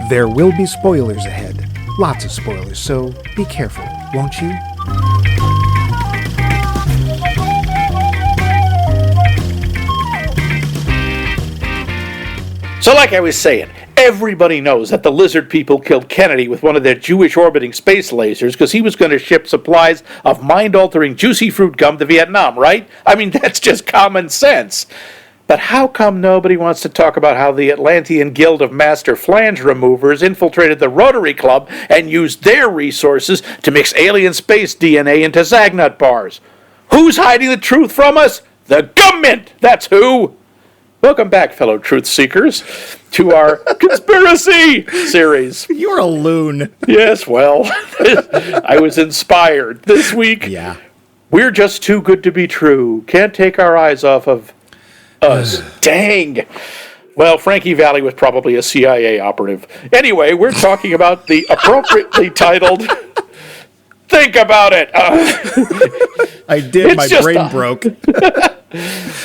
There will be spoilers ahead. Lots of spoilers, so be careful, won't you? So like I was saying, everybody knows that the lizard people killed Kennedy with one of their Jewish orbiting space lasers because he was going to ship supplies of mind-altering juicy fruit gum to Vietnam, right? I mean, that's just common sense. But how come nobody wants to talk about how the Atlantean Guild of Master Flange Removers infiltrated the Rotary Club and used their resources to mix alien space DNA into Zagnut bars? Who's hiding the truth from us? The government! That's who! Welcome back, fellow truth seekers, to our conspiracy series. You're a loon. Yes, well, I was inspired. This week, Yeah. we're just too good to be true. Can't take our eyes off of us. Dang. Well, Frankie Valli was probably a CIA operative. Anyway, we're talking about the appropriately titled... Think about it. I did. My brain broke.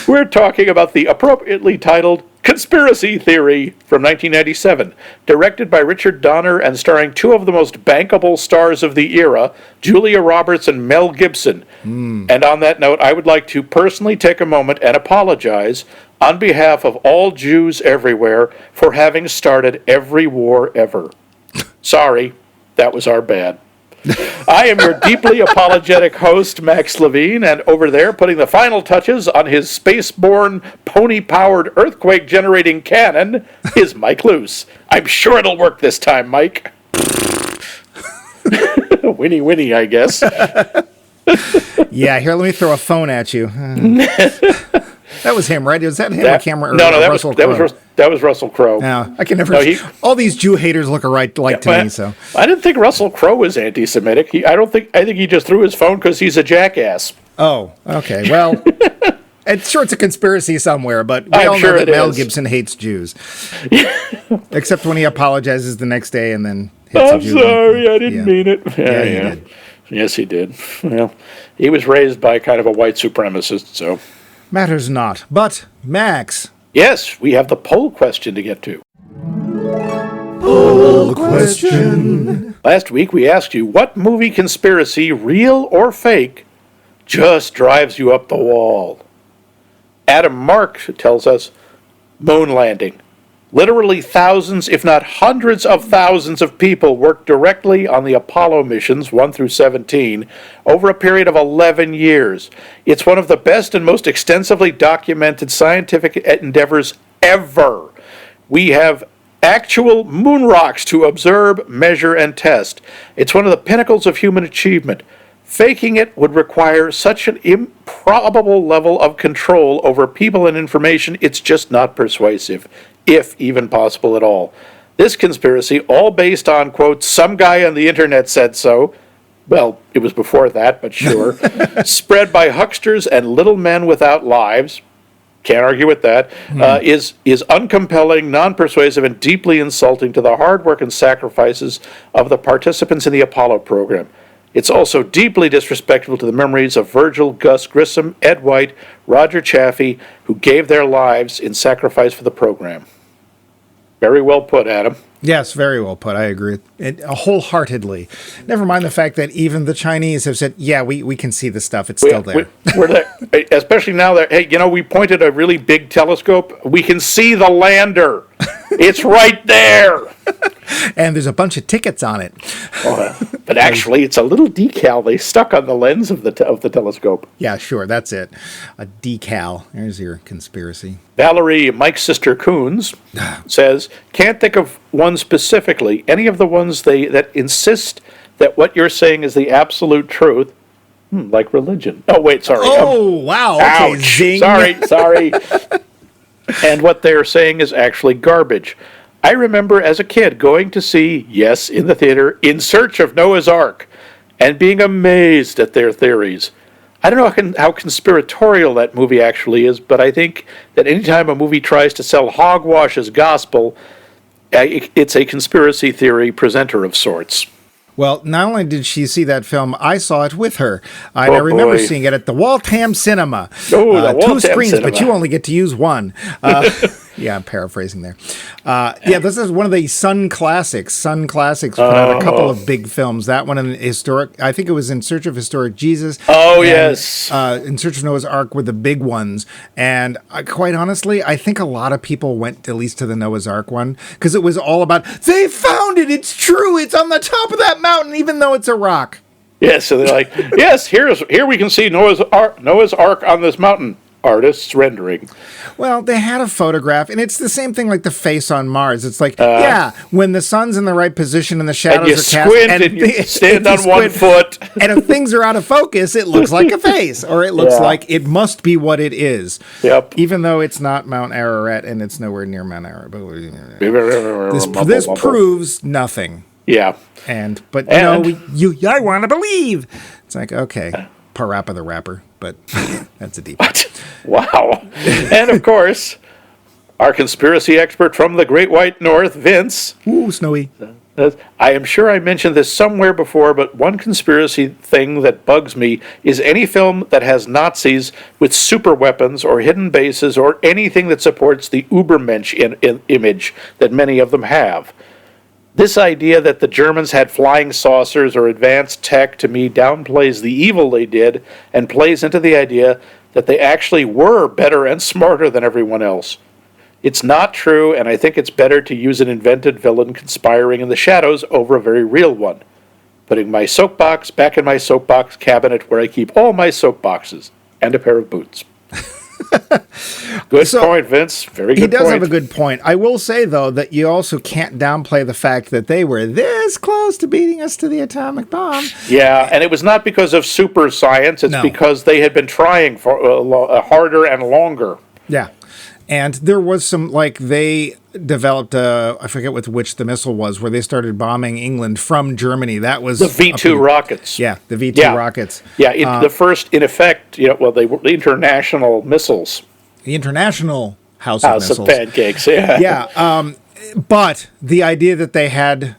We're talking about the appropriately titled Conspiracy Theory from 1997, directed by Richard Donner and starring two of the most bankable stars of the era, Julia Roberts and Mel Gibson. And on that note, I would like to personally take a moment and apologize on behalf of all Jews everywhere for having started every war ever. Sorry, that was our bad. I am your deeply apologetic host, Max Levine, and over there, putting the final touches on his spaceborne, pony-powered, earthquake-generating cannon, is Mike Luce. I'm sure it'll work this time, Mike. Winnie, Winnie, I guess. Yeah, here, let me throw a phone at you. That was him, right? Was that him or Cameron? No, that was Russell Crowe. No, I can never. All these Jew haters look alike to me. So I didn't think Russell Crowe was anti-Semitic. I think he just threw his phone because he's a jackass. Oh, okay. Well, it's a conspiracy somewhere, but we all know that Mel Gibson hates Jews, except when he apologizes the next day and then hits a Jew. I'm sorry, I didn't mean it. Yeah, he did. Yes, he did. Well, he was raised by kind of a white supremacist, so. Matters not. But, Max. Yes, we have the poll question to get to. Poll question. Last week we asked you, what movie conspiracy, real or fake, just drives you up the wall? Adam Mark tells us, moon landing. Literally thousands, if not hundreds of thousands of people worked directly on the Apollo missions 1 through 17 over a period of 11 years. It's one of the best and most extensively documented scientific endeavors ever. We have actual moon rocks to observe, measure, and test. It's one of the pinnacles of human achievement. Faking it would require such an improbable level of control over people and information, it's just not persuasive, if even possible at all. This conspiracy, all based on, quote, some guy on the internet said so, well, it was before that, but sure, spread by hucksters and little men without lives, can't argue with that, is uncompelling, non-persuasive, and deeply insulting to the hard work and sacrifices of the participants in the Apollo program. It's also deeply disrespectful to the memories of Virgil, Gus Grissom, Ed White, Roger Chaffee, who gave their lives in sacrifice for the program. Very well put, Adam. Yes, very well put. I agree. Wholeheartedly. Never mind the fact that even the Chinese have said, yeah, we can see the stuff. It's still there. We're there. Especially now that, hey, we pointed a really big telescope. We can see the lander. It's right there. And there's a bunch of tickets on it. But actually, it's a little decal they stuck on the lens of the telescope. Yeah, sure, that's it. A decal. There's your conspiracy. Valerie, Mike's sister Coons, says, can't think of one specifically. Any of the ones that insist that what you're saying is the absolute truth, like religion. Oh, wait, sorry. Oh, wow. Okay, ouch. zing. Sorry. And what they're saying is actually garbage. I remember as a kid going to see, yes, in the theater, In Search of Noah's Ark, and being amazed at their theories. I don't know how conspiratorial that movie actually is, but I think that anytime a movie tries to sell hogwash as gospel, it's a conspiracy theory presenter of sorts. Well, not only did she see that film, I saw it with her. I remember seeing it at the Waltham Cinema. Oh, the Waltham two screens, Cinema. but you only get to use one. Yeah, I'm paraphrasing there. Yeah, this is one of the Sun Classics. Sun Classics put out a couple of big films. That one and historic. I think it was In Search of Historic Jesus. Oh, yes. In Search of Noah's Ark were the big ones. And quite honestly, I think a lot of people went at least to the Noah's Ark one because it was all about, they found it. It's true. It's on the top of that mountain, even though it's a rock. Yes, so they're like, yes, here we can see Noah's Ark on this mountain. Artist's rendering. Well, they had a photograph, and it's the same thing like the face on Mars. It's like, when the sun's in the right position and the shadows are cast, and you stand on one foot. And if things are out of focus, it looks like a face, or it looks like it must be what it is. Yep. Even though it's not Mount Ararat, and it's nowhere near Mount Ararat. This proves nothing. Yeah. But I want to believe. It's like, okay, Parappa the Rapper, but that's a deep one. Wow. And of course, our conspiracy expert from the Great White North, Vince. Ooh, snowy. I am sure I mentioned this somewhere before, but one conspiracy thing that bugs me is any film that has Nazis with super weapons or hidden bases or anything that supports the Ubermensch image that many of them have. This idea that the Germans had flying saucers or advanced tech, to me, downplays the evil they did and plays into the idea that they actually were better and smarter than everyone else. It's not true, and I think it's better to use an invented villain conspiring in the shadows over a very real one. Putting my soapbox back in my soapbox cabinet where I keep all my soapboxes and a pair of boots. Good point, Vince. Very good point. He does have a good point. I will say, though, that you also can't downplay the fact that they were this close to beating us to the atomic bomb. Yeah, and it was not because of super science. It's because they had been trying for harder and longer. Yeah. And there was some, they developed, I forget which the missile was, where they started bombing England from Germany. That was the V-2 rockets. Yeah, the V-2 rockets. Yeah, the first, in effect, they were the international missiles. The International House of Missiles. Of Pancakes, yeah. Yeah, but the idea that they had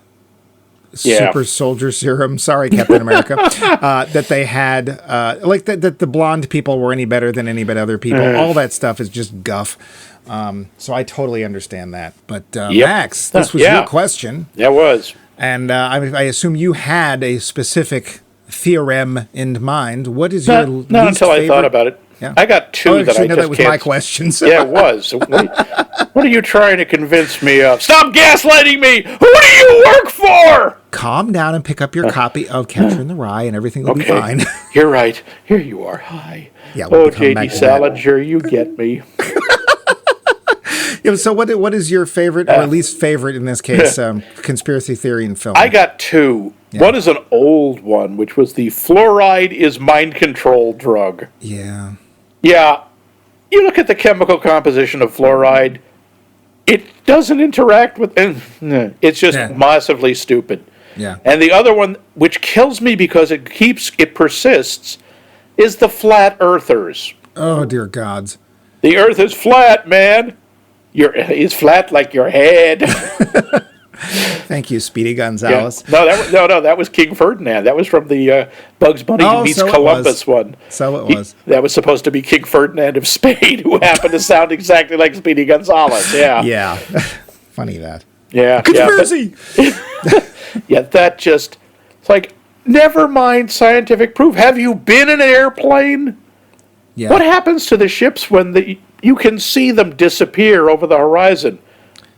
super soldier serum, sorry, Captain America, that they had, that the blonde people were any better than any but other people. All that stuff is just guff. So I totally understand that. But Max, this was your question. Yeah, it was. And I assume you had a specific theorem in mind. What is your least Not until favorite? I thought about it. Yeah. I got two that I just that was my question. So. Yeah, it was. What are you trying to convince me of? Stop gaslighting me! Who do you work for? Calm down and pick up your copy of Catcher in the Rye, and everything will be fine. You're right. Here you are. Hi. Yeah, we'll J.D. Salinger, you get me. So what is your favorite or least favorite in this case conspiracy theory in film? I got two. Yeah. One is an old one, which was the fluoride is mind control drug. Yeah. Yeah. You look at the chemical composition of fluoride, it doesn't interact with... It's just massively stupid. Yeah. And the other one, which kills me because it persists, is the flat earthers. Oh, dear gods. The earth is flat, man. It's flat like your head. Thank you, Speedy Gonzales. Yeah. No, that was King Ferdinand. That was from the Bugs Bunny meets Columbus one. So it was. That was supposed to be King Ferdinand of Spain, who happened to sound exactly like Speedy Gonzales. Yeah. Yeah. Funny that. Yeah. Conspiracy! That just... It's like, never mind scientific proof. Have you been in an airplane? Yeah. What happens to the ships when you can see them disappear over the horizon?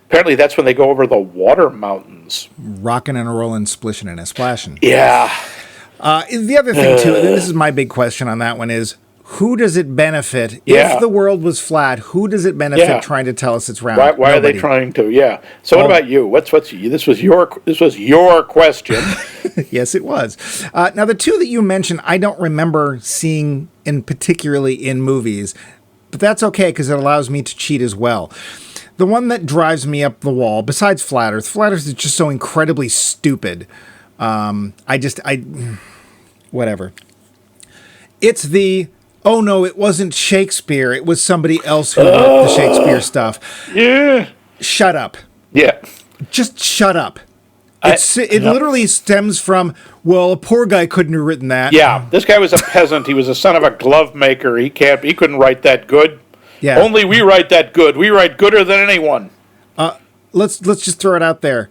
Apparently that's when they go over the water mountains. Rocking and rolling, splishing and a splashing. Yeah. The other thing, too, this is my big question on that one, is who does it benefit? If the world was flat, who does it benefit trying to tell us it's round? Why are they trying to? Yeah. So what about you? This was your question. Yes, it was. Now, the two that you mentioned, I don't remember seeing particularly in movies, but that's okay because it allows me to cheat as well. The one that drives me up the wall, besides Flat Earth is just so incredibly stupid. Whatever. It's oh no, it wasn't Shakespeare. It was somebody else who wrote the Shakespeare stuff. Yeah. Shut up. Yeah. Just shut up. It literally stems from, well, a poor guy couldn't have written that. Yeah, this guy was a peasant. He was the son of a glove maker. He couldn't write that good. Yeah. Only we write that good. We write gooder than anyone. let's just throw it out there.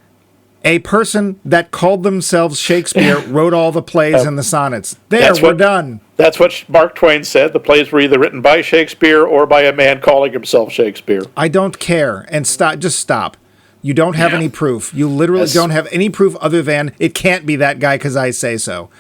A person that called themselves Shakespeare wrote all the plays and the sonnets. We're done. That's what Mark Twain said. The plays were either written by Shakespeare or by a man calling himself Shakespeare. I don't care. And just stop. You don't have any proof. You literally don't have any proof other than it can't be that guy because I say so.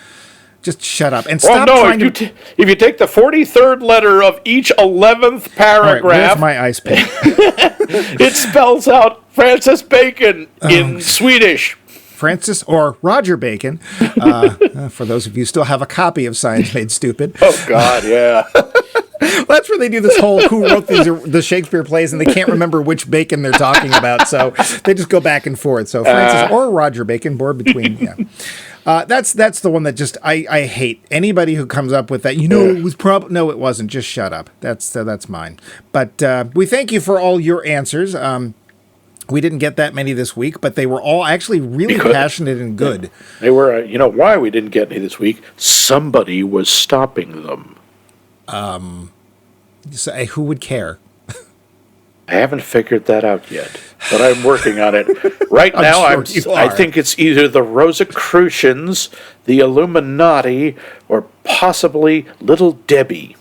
Just shut up and stop trying to... if you take the 43rd letter of each 11th paragraph... All right, where's my ice pick? It spells out Francis Bacon in Swedish. Francis or Roger Bacon. For those of you who still have a copy of Science Made Stupid. Oh, God, yeah. Well, that's where they do this whole who wrote the Shakespeare plays, and they can't remember which Bacon they're talking about, so they just go back and forth. So Francis or Roger Bacon, bored between, that's the one that just I hate. Anybody who comes up with that, it was no, it wasn't. Just shut up. That's mine. But we thank you for all your answers. We didn't get that many this week, but they were all actually really passionate and good. They were. Why we didn't get any this week? Somebody was stopping them. So, who would care? I haven't figured that out yet, but I'm working on it. Right now, I think it's either the Rosicrucians, the Illuminati, or possibly Little Debbie.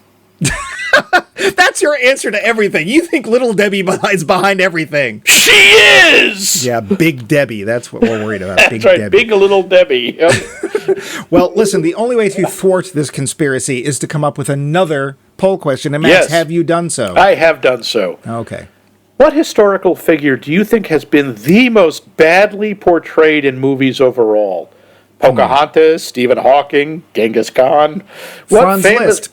That's your answer to everything. You think Little Debbie is behind everything. She is! Yeah, Big Debbie. That's what we're worried about. Big Debbie. Big Little Debbie. Yep. Well, listen, the only way to thwart this conspiracy is to come up with another poll question. And Max, have you done so? I have done so. Okay. What historical figure do you think has been the most badly portrayed in movies overall? Pocahontas, Stephen Hawking, Genghis Khan? Franz Liszt.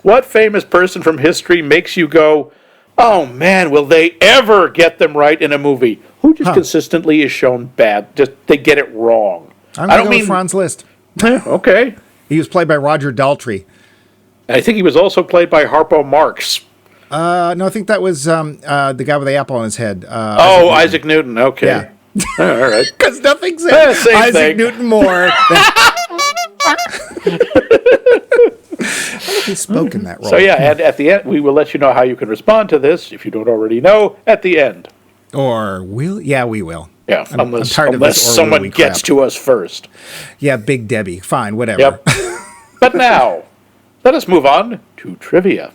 What famous person from history makes you go, oh man, will they ever get them right in a movie? Who just consistently is shown bad? Just they get it wrong. I don't mean Franz Liszt. Okay. He was played by Roger Daltrey. I think he was also played by Harpo Marx. No, I think that was the guy with the apple on his head. Isaac Newton. Okay. Yeah. All right. Because nothing says Isaac Newton more. He spoke in that role. So and at the end, we will let you know how you can respond to this if you don't already know at the end. Or will? Yeah, we will. Yeah, unless someone gets to us first. Yeah, Big Debbie. Fine, whatever. Yep. But now, let us move on to trivia.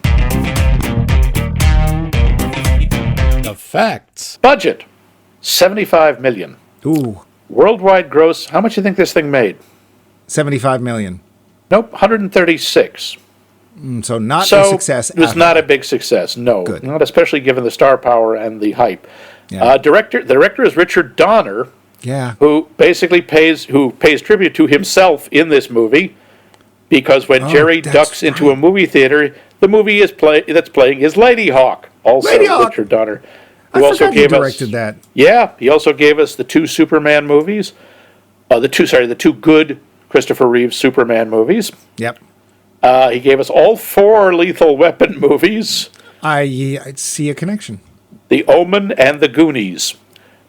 The facts. Budget, $75 million. Ooh. Worldwide gross, how much do you think this thing made? $75 million. Nope, 136. So not a success. It was not a big success, no. Good. Not especially given the star power and the hype. Yeah. The director is Richard Donner, who basically pays tribute to himself in this movie, because when Jerry ducks into a movie theater, the movie that's playing is Lady Hawk, also Lady Hawk. Richard Donner. Who also directed that. Yeah, he also gave us the two Superman movies, the two good Christopher Reeve Superman movies. Yep. He gave us all 4 Lethal Weapon movies. I see a connection. The Omen and the Goonies.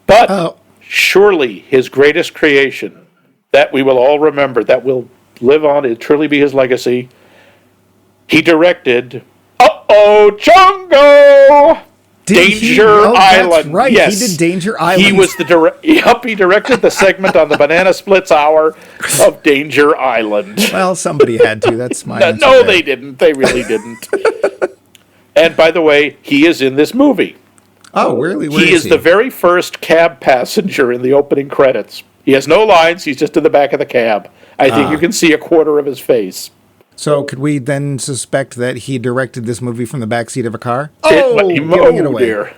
But surely his greatest creation that we will all remember, that will live on and truly be his legacy, he directed Chungo! Danger Island. That's right. Yes. He did Danger Island. He was he directed the segment on the Banana Splits Hour of Danger Island. Well, somebody had to. That's my answer. No, they didn't. They really didn't. And by the way, he is in this movie. Oh, really? He is the very first cab passenger in the opening credits. He has no lines. He's just in the back of the cab. I think you can see a quarter of his face. So could we then suspect that he directed this movie from the backseat of a car? Giving it away. Dear.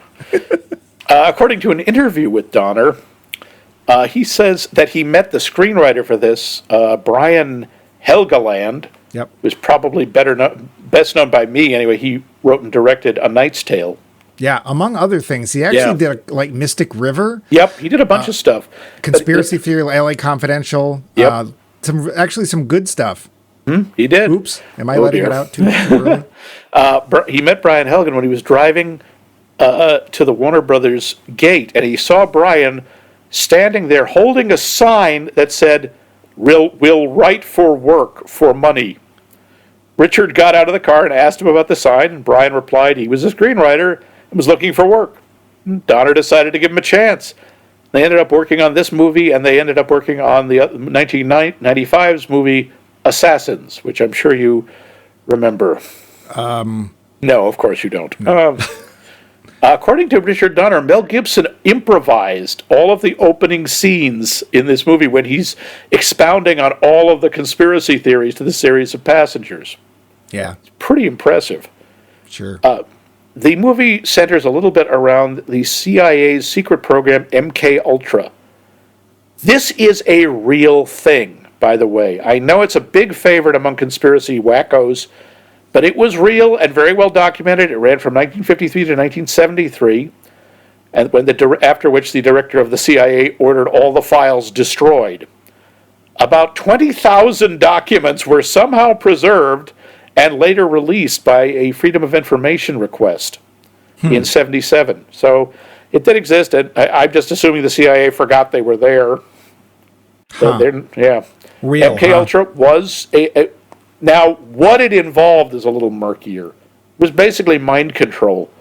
According to an interview with Donner, he says that he met the screenwriter for this, Brian Helgeland. Yep. Who's probably best known by me anyway. He wrote and directed A Knight's Tale. Yeah, among other things. He actually did Mystic River. Yep, he did a bunch of stuff. Conspiracy Theory, LA Confidential. Yep. Some good stuff. He did. Oops. Am I letting it out too early? He met Brian Helgeland when he was driving to the Warner Brothers gate, and he saw Brian standing there holding a sign that said, We'll write for work for money. Richard got out of the car and asked him about the sign, and Brian replied he was a screenwriter and was looking for work. Donner decided to give him a chance. They ended up working on this movie, and they ended up working on the 1995's movie Assassins, which I'm sure you remember. No, of course you don't. No. According to Richard Donner, Mel Gibson improvised all of the opening scenes in this movie when he's expounding on all of the conspiracy theories to the series of passengers. Yeah. It's pretty impressive. Sure. The movie centers a little bit around the CIA's secret program, MK Ultra. This is a real thing, by the way. I know it's a big favorite among conspiracy wackos, but it was real and very well documented. It ran from 1953 to 1973, and after which the director of the CIA ordered all the files destroyed. About 20,000 documents were somehow preserved and later released by a Freedom of Information request in 77. So it did exist, and I'm just assuming the CIA forgot they were there. Huh. Yeah. Real, MK Ultra was now, what it involved is a little murkier. It was basically mind control.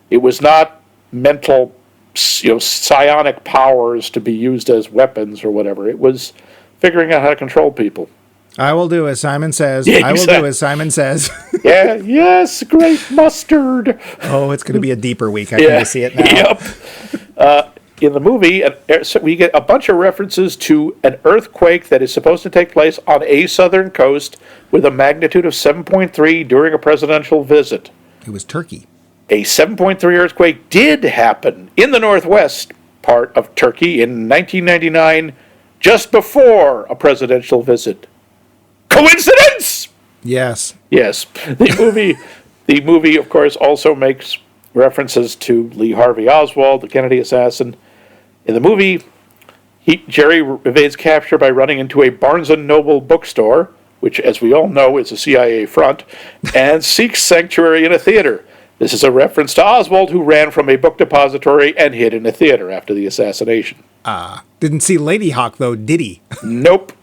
It was not mental, psionic powers to be used as weapons or whatever. It was figuring out how to control people. I will do as Simon says. Yeah, I will do as Simon says. Yeah, yes, great mustard. Oh, it's going to be a deeper week. I can see it now. Yep. In the movie, we get a bunch of references to an earthquake that is supposed to take place on a southern coast with a magnitude of 7.3 during a presidential visit. It was Turkey. A 7.3 earthquake did happen in the northwest part of Turkey in 1999, just before a presidential visit. Coincidence? Yes. Yes. The movie, of course, also makes references to Lee Harvey Oswald, the Kennedy assassin. In the movie, Jerry evades capture by running into a Barnes & Noble bookstore, which, as we all know, is a CIA front, and seeks sanctuary in a theater. This is a reference to Oswald, who ran from a book depository and hid in a theater after the assassination. Didn't see Lady Hawk, though, did he? Nope.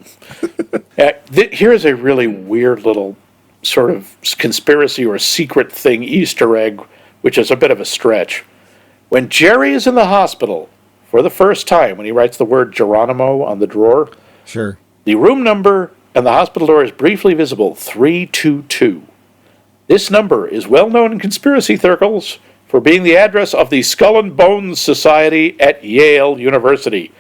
Here's a really weird little sort of conspiracy or secret thing, Easter egg, which is a bit of a stretch. When Jerry is in the hospital for the first time, when he writes the word Geronimo on the drawer, Sure. the room number and the hospital door is briefly visible, 322. This number is well known in conspiracy circles for being the address of the Skull and Bones Society at Yale University,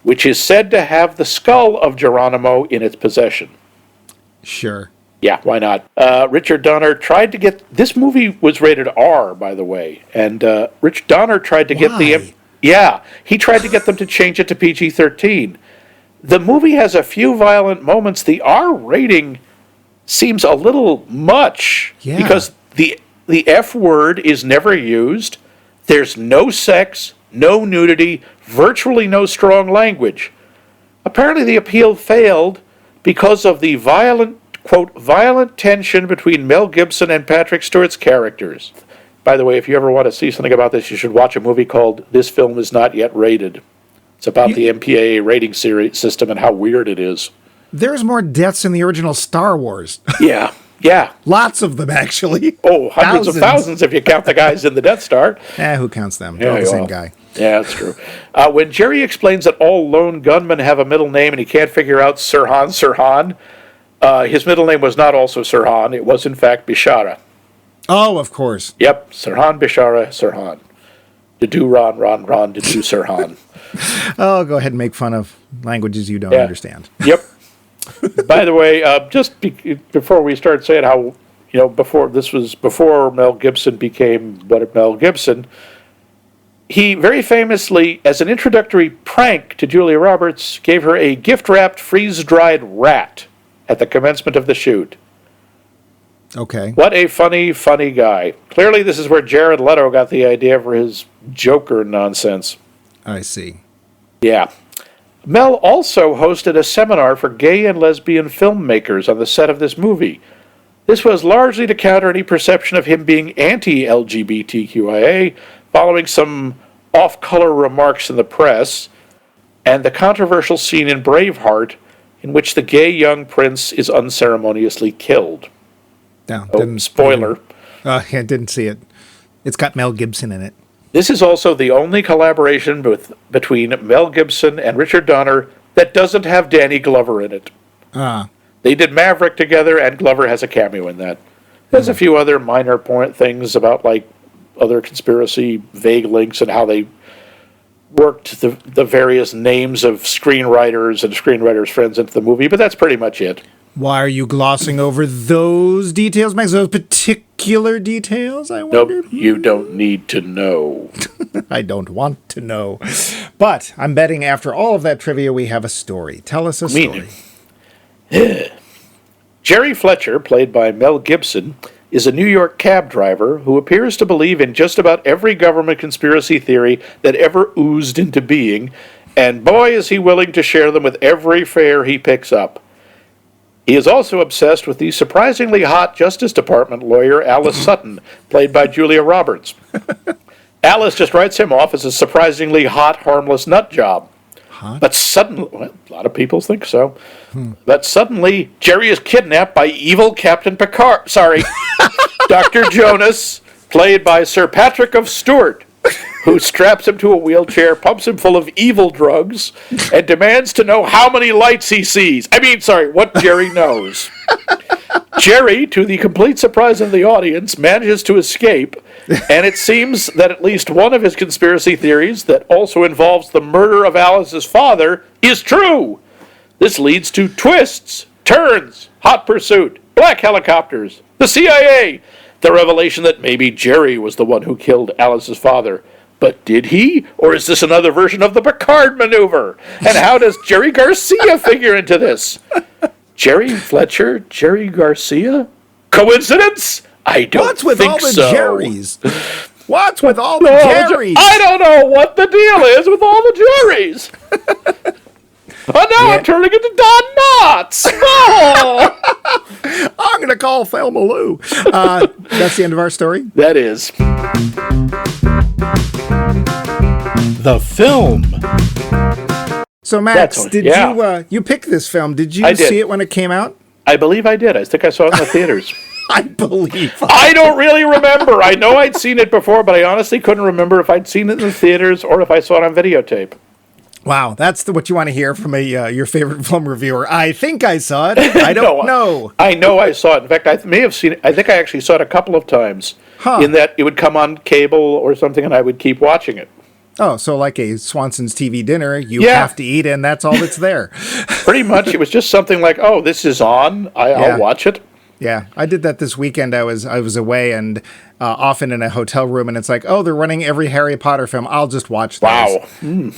which is said to have the skull of Geronimo in its possession. Sure. Yeah, why not? Richard Donner tried to get... This movie was rated R, by the way, and Rich Donner tried to get the... Yeah, he tried to get them to change it to PG-13. The movie has a few violent moments. The R rating seems a little much, because the F word is never used. There's no sex, no nudity, virtually no strong language. Apparently the appeal failed because of the violent, quote, violent tension between Mel Gibson and Patrick Stewart's characters. By the way, if you ever want to see something about this, you should watch a movie called This Film Is Not Yet Rated. It's about the MPAA rating system and how weird it is. There's more deaths in the original Star Wars. Yeah. Lots of them, actually. Oh, hundreds of thousands if you count the guys in the Death Star. Who counts them? They're all the same guy. Yeah, that's true. When Jerry explains that all lone gunmen have a middle name and he can't figure out Sirhan, his middle name was not also Sirhan. It was, in fact, Bishara. Oh, of course. Yep, Sirhan, Bishara, Sirhan. Do Ron, do Sirhan. Oh, go ahead and make fun of languages you don't understand. Yep. By the way, before we start saying how, before Mel Gibson became Mel Gibson, he very famously, as an introductory prank to Julia Roberts, gave her a gift-wrapped, freeze-dried rat at the commencement of the shoot. Okay. What a funny, funny guy. Clearly, this is where Jared Leto got the idea for his Joker nonsense. I see. Yeah. Mel also hosted a seminar for gay and lesbian filmmakers on the set of this movie. This was largely to counter any perception of him being anti-LGBTQIA, following some off-color remarks in the press, and the controversial scene in Braveheart, in which the gay young prince is unceremoniously killed. No, spoiler. I didn't see it. It's got Mel Gibson in it. This is also the only collaboration between Mel Gibson and Richard Donner that doesn't have Danny Glover in it. They did Maverick together, and Glover has a cameo in that. There's a few other minor things about, like, other conspiracy vague links and how they worked the various names of screenwriters and screenwriters' friends into the movie, but that's pretty much it. Why are you glossing over those details, Max? Those particular details, I wonder? Nope, you don't need to know. I don't want to know. But I'm betting after all of that trivia, we have a story. Tell us a story. Jerry Fletcher, played by Mel Gibson, is a New York cab driver who appears to believe in just about every government conspiracy theory that ever oozed into being, and boy is he willing to share them with every fare he picks up. He is also obsessed with the surprisingly hot Justice Department lawyer Alice Sutton, played by Julia Roberts. Alice just writes him off as a surprisingly hot, harmless nut job. But suddenly, well, a lot of people think so, but suddenly Jerry is kidnapped by evil Captain Picard. Sorry, Dr. Jonas, played by Sir Patrick of Stewart, who straps him to a wheelchair, pumps him full of evil drugs, and demands to know how many lights he sees. What Jerry knows. Jerry, to the complete surprise of the audience, manages to escape, and it seems that at least one of his conspiracy theories, that also involves the murder of Alice's father, is true. This leads to twists, turns, hot pursuit, black helicopters, the CIA, the revelation that maybe Jerry was the one who killed Alice's father. But did he? Or is this another version of the Picard maneuver? And how does Jerry Garcia figure into this? Jerry Fletcher, Jerry Garcia? Coincidence? I don't What's with think all the so. Jerrys? What's with all the Jerrys? I don't know what the deal is with all the Jerrys. Oh, now I'm turning into Don Knotts. Oh! I'm going to call Thelma Lou. That's the end of our story. That is. The film. So, Max, did you pick this film? Did you see it when it came out? I believe I did. I think I saw it in the theaters. I believe. I don't really remember. I know I'd seen it before, but I honestly couldn't remember if I'd seen it in the theaters or if I saw it on videotape. Wow, that's what you want to hear from your favorite film reviewer. I think I saw it. I don't know. I know I saw it. In fact, I may have seen it. I think I actually saw it a couple of times. In that it would come on cable or something, and I would keep watching it. Oh, so like a Swanson's TV dinner, you have to eat, and that's all that's there. Pretty much, it was just something like, "Oh, this is on. I'll watch it." Yeah, I did that this weekend. I was away and often in a hotel room, and it's like, oh, they're running every Harry Potter film. I'll just watch those. Wow.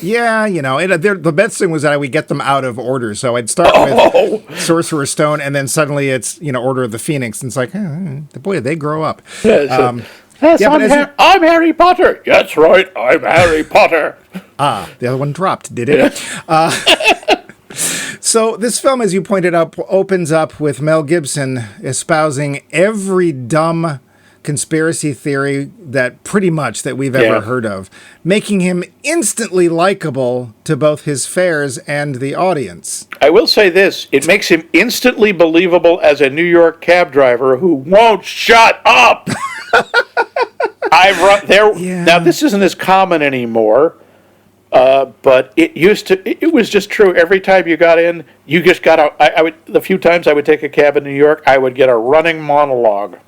Yeah, the best thing was that I would get them out of order. So I'd start with Sorcerer's Stone, and then suddenly it's Order of the Phoenix, and it's like, boy, they grow up. I'm Harry Potter. That's right, I'm Harry Potter. The other one dropped, did it? So this film, as you pointed out, opens up with Mel Gibson espousing every dumb conspiracy theory that we've ever heard of, making him instantly likable to both his fares and the audience. I will say this, it makes him instantly believable as a New York cab driver who won't shut up. Now, this isn't as common anymore. But it was just true. Every time you got in, you just got the few times I would take a cab in New York, I would get a running monologue.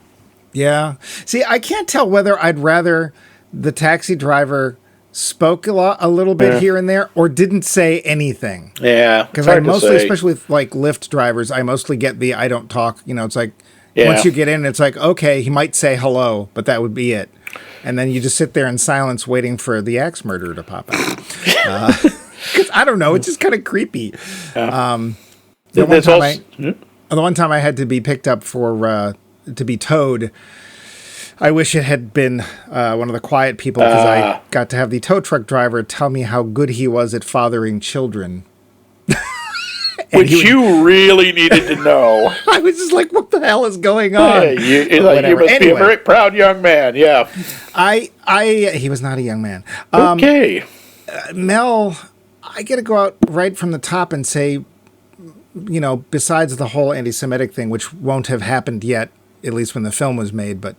Yeah. See, I can't tell whether I'd rather the taxi driver spoke a little bit here and there or didn't say anything. Yeah. Because I mostly, especially with like Lyft drivers, I mostly get the I don't talk, it's like once you get in, it's like, okay, he might say hello, but that would be it. And then you just sit there in silence waiting for the axe murderer to pop out. Because I don't know, it's just kind of creepy. The one time I had to be picked up to be towed, I wish it had been one of the quiet people, because I got to have the tow truck driver tell me how good he was at fathering children. Which you really needed to know. I was just like, what the hell is going on? You must be a very proud young man, yeah. He was not a young man. Okay. Mel, I got to go out right from the top and say, besides the whole anti-Semitic thing, which won't have happened yet, at least when the film was made, but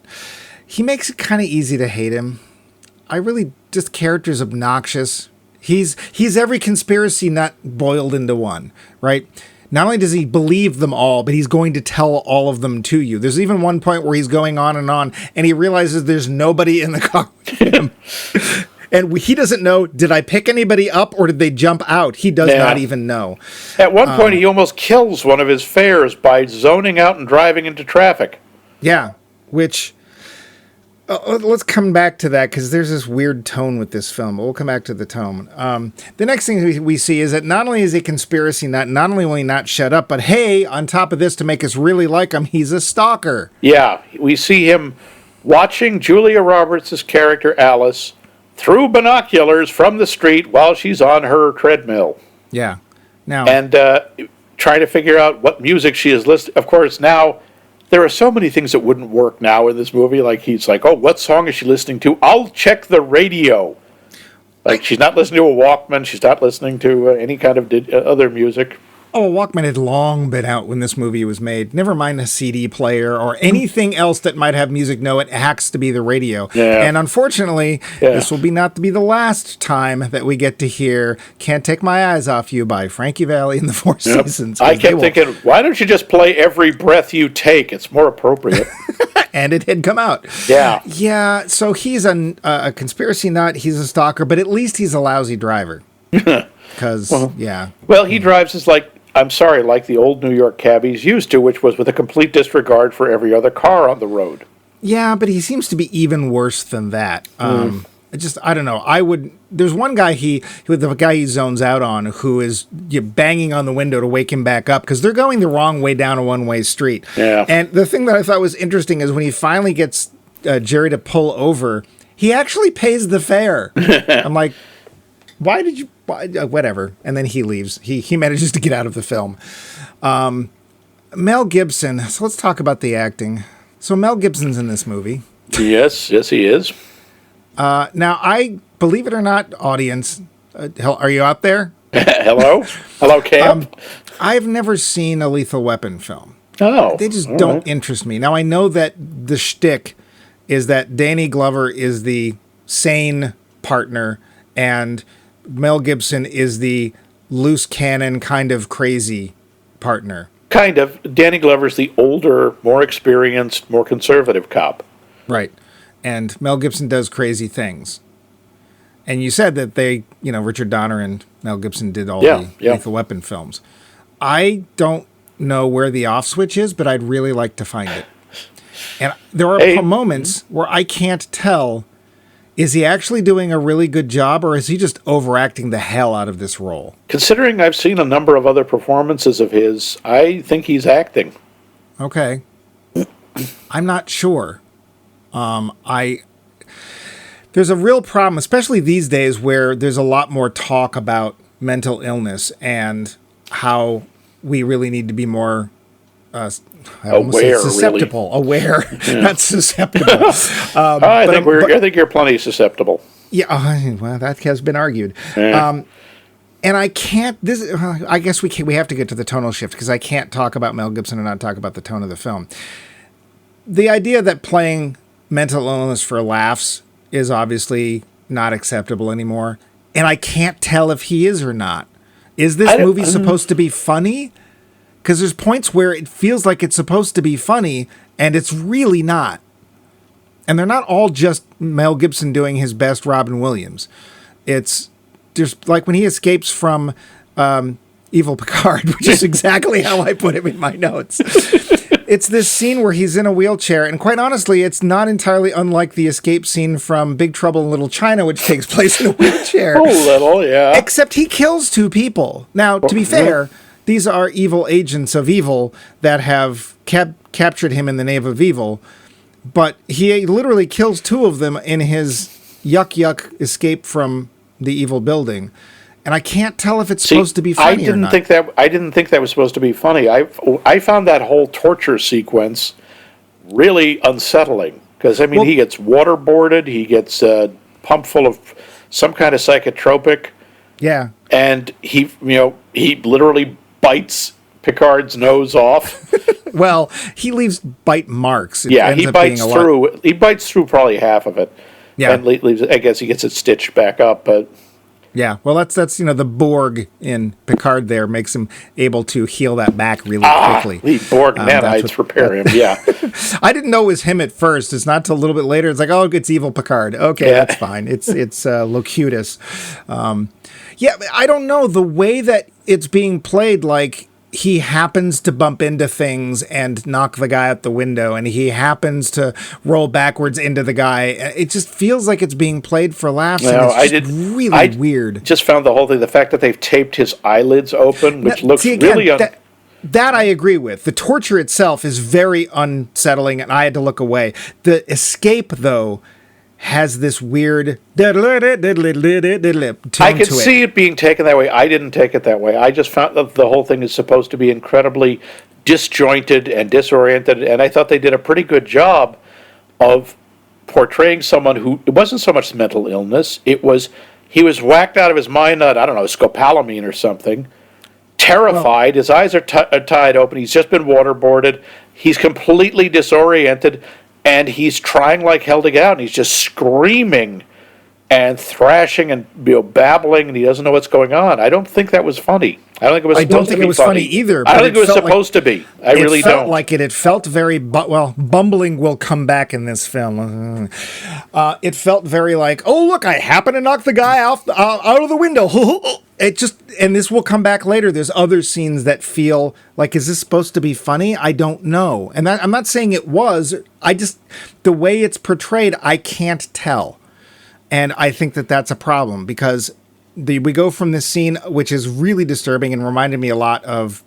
he makes it kind of easy to hate him. I really just character's obnoxious. He's every conspiracy nut boiled into one, right? Not only does he believe them all, but he's going to tell all of them to you. There's even one point where he's going on, and he realizes there's nobody in the car with him. And he doesn't know, did I pick anybody up or did they jump out? He does not even know. At one point, he almost kills one of his fares by zoning out and driving into traffic. Yeah, which... let's come back to that, because there's this weird tone with this film. We'll come back to the tone. The next thing we see is that not only is he a conspiracy nut, not only will he not shut up, but hey, on top of this, to make us really like him, he's a stalker. Yeah, we see him watching Julia Roberts' character Alice through binoculars from the street while she's on her treadmill. Yeah. Now, and trying to figure out what music she is listening. Of course, now there are so many things that wouldn't work now in this movie. Like, he's like, oh, what song is she listening to? I'll check the radio. Like, she's not listening to a Walkman. She's not listening to any kind of other music. Oh, a Walkman had long been out when this movie was made. Never mind a CD player or anything else that might have music. No, it has to be the radio. Yeah. And unfortunately, this will not be the last time that we get to hear Can't Take My Eyes Off You by Frankie Valli and the Four Seasons. I kept thinking, why don't you just play Every Breath You Take? It's more appropriate. And it had come out. Yeah. Yeah, so he's a conspiracy nut. He's a stalker, but at least he's a lousy driver. Because, Well, he drives as like the old New York cabbies used to, which was with a complete disregard for every other car on the road. Yeah, but he seems to be even worse than that. I don't know. There's one guy the guy he zones out on who is banging on the window to wake him back up because they're going the wrong way down a one-way street. Yeah. And the thing that I thought was interesting is when he finally gets Jerry to pull over, he actually pays the fare. I'm like, why did you... whatever. And then he leaves. He manages to get out of the film. Mel Gibson. So let's talk about the acting. So Mel Gibson's in this movie. Yes, he is. Now, I believe it or not, audience, are you out there? Hello, Camp. I've never seen a Lethal Weapon film. Oh, they just don't interest me. Now I know that the shtick is that Danny Glover is the sane partner and Mel Gibson is the loose cannon kind of crazy partner. Kind of. Danny Glover's the older, more experienced, more conservative cop. Right. And Mel Gibson does crazy things. And you said that they, Richard Donner and Mel Gibson did all the Lethal Weapon films. I don't know where the off switch is, but I'd really like to find it. And there are moments where I can't tell, is he actually doing a really good job or is he just overacting the hell out of this role? Considering I've seen a number of other performances of his, I think he's acting. Okay. I'm not sure. There's a real problem, especially these days where there's a lot more talk about mental illness and how we really need to be more susceptible. Really. Aware, not susceptible. I think you're plenty susceptible. Yeah, well, that has been argued. And I can't. I guess we have to get to the tonal shift because I can't talk about Mel Gibson and not talk about the tone of the film. The idea that playing mental illness for laughs is obviously not acceptable anymore, and I can't tell if he is or not. Is this movie supposed to be funny? Because there's points where it feels like it's supposed to be funny, and it's really not. And they're not all just Mel Gibson doing his best Robin Williams. There's like when he escapes from Evil Picard, which is exactly how I put him in my notes. It's this scene where he's in a wheelchair, and quite honestly, it's not entirely unlike the escape scene from Big Trouble in Little China, which takes place in a wheelchair. A little, yeah. Except he kills two people. Now, to be fair, these are evil agents of evil that have captured him in the name of evil, but he literally kills two of them in his yuck escape from the evil building. And I can't tell if it's supposed to be funny or not. I didn't think that was supposed to be funny. I found that whole torture sequence really unsettling. Because, he gets waterboarded, he gets pumped full of some kind of psychotropic. Yeah. And he literally bites Picard's nose off. Well, he leaves bite marks. He bites through probably half of it. Yeah. And leaves it, I guess he gets it stitched back up, but... Yeah, well, that's the Borg in Picard there makes him able to heal that back really quickly. The Borg nanites repair him, yeah. I didn't know it was him at first. It's not till a little bit later. It's like, oh, it's evil Picard. Okay, that's fine. It's Locutus. Yeah, I don't know. The way that it's being played, like, he happens to bump into things and knock the guy out the window, and he happens to roll backwards into the guy. It just feels like it's being played for laughs. No, and it's really weird. Just found the whole thing, the fact that they've taped his eyelids open, which looks really... That I agree with. The torture itself is very unsettling, and I had to look away. The escape, though, has this weird tone I could see it being taken that way. I didn't take it that way. I just found that the whole thing is supposed to be incredibly disjointed and disoriented, and I thought they did a pretty good job of portraying someone who, it wasn't so much mental illness, it was, he was whacked out of his mind on, I don't know, scopolamine or something, terrified, his eyes are tied open, he's just been waterboarded, he's completely disoriented, and he's trying like hell to get out, and he's just screaming and thrashing and babbling, and he doesn't know what's going on. I don't think that was funny. I don't think it was. I don't think it was funny either. I don't think it was supposed to be. I really don't. It felt like it. It felt very. Well, bumbling will come back in this film. It felt very like, oh look, I happen to knock the guy out of the window. It just, and this will come back later. There's other scenes that feel like, is this supposed to be funny? I don't know. And I'm not saying it was. I just, the way it's portrayed, I can't tell. And I think that that's a problem because we go from this scene, which is really disturbing and reminded me a lot of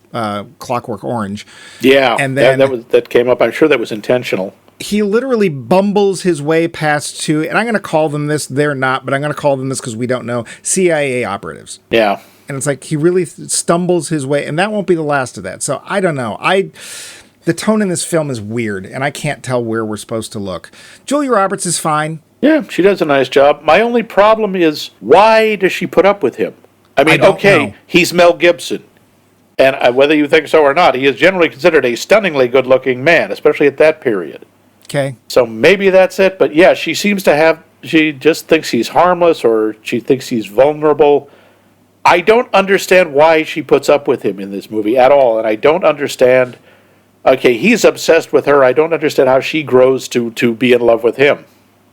Clockwork Orange. Yeah, and then that came up. I'm sure that was intentional. He literally bumbles his way past two, and I'm going to call them this. They're not, but I'm going to call them this because we don't know, CIA operatives. Yeah. And it's like he really stumbles his way, and that won't be the last of that. So I don't know. The tone in this film is weird, and I can't tell where we're supposed to look. Julia Roberts is fine. Yeah, she does a nice job. My only problem is, why does she put up with him? I mean, okay, he's Mel Gibson. And whether you think so or not, he is generally considered a stunningly good-looking man, especially at that period. Okay. So maybe that's it. But yeah, she seems to have, she just thinks he's harmless or she thinks he's vulnerable. I don't understand why she puts up with him in this movie at all. And I don't understand, okay, he's obsessed with her. I don't understand how she grows to be in love with him.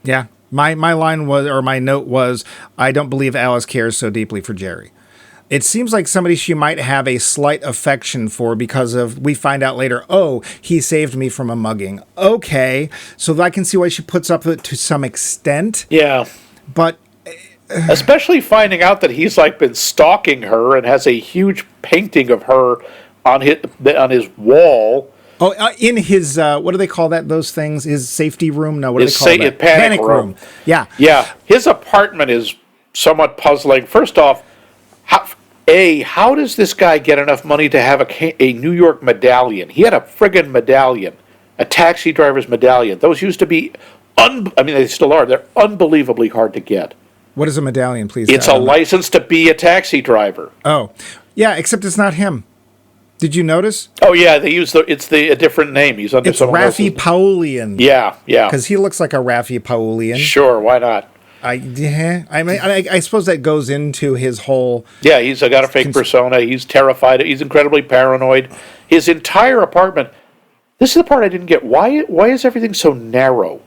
Yeah. My line was, or my note was, I don't believe Alice cares so deeply for Jerry. It seems like somebody she might have a slight affection for because of, we find out later, oh, he saved me from a mugging. Okay, so I can see why she puts up with it to some extent. Yeah. But... especially finding out that he's like been stalking her and has a huge painting of her on his wall. Oh, in his, what do they call that, those things? His safety room? No, what do they call that? Panic room. Yeah. Yeah. His apartment is somewhat puzzling. First off, how does this guy get enough money to have a New York medallion? He had a friggin' medallion, a taxi driver's medallion. Those used to be, they still are. They're unbelievably hard to get. What is a medallion, please? It's a license to be a taxi driver. Oh. Yeah, except it's not him. Did you notice? Oh yeah, they use a different name. He's under someone else's. Raffi Paulian. Yeah. Because he looks like a Raffi Paulian. Sure, why not? I suppose that goes into his whole... Yeah, he's got a fake persona. He's terrified. He's incredibly paranoid. His entire apartment... This is the part I didn't get. Why is everything so narrow?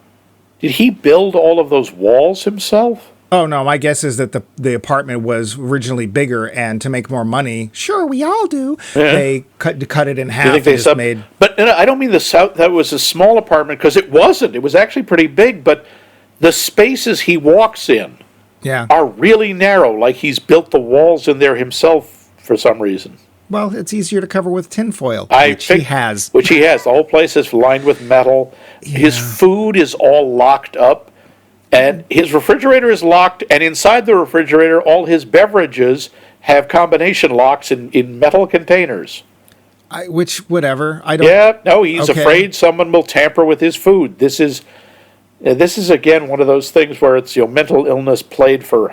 Did he build all of those walls himself? Oh, no, my guess is that the apartment was originally bigger, and to make more money, sure, we all do, they cut it in half. You think they But I don't mean that was a small apartment, because it wasn't. It was actually pretty big, but the spaces he walks in are really narrow, like he's built the walls in there himself for some reason. Well, it's easier to cover with tinfoil, which he has. Which he has. The whole place is lined with metal. Yeah. His food is all locked up. And his refrigerator is locked, and inside the refrigerator, all his beverages have combination locks in metal containers. Whatever. I don't. Yeah, no, he's afraid someone will tamper with his food. This is again one of those things where it's mental illness played for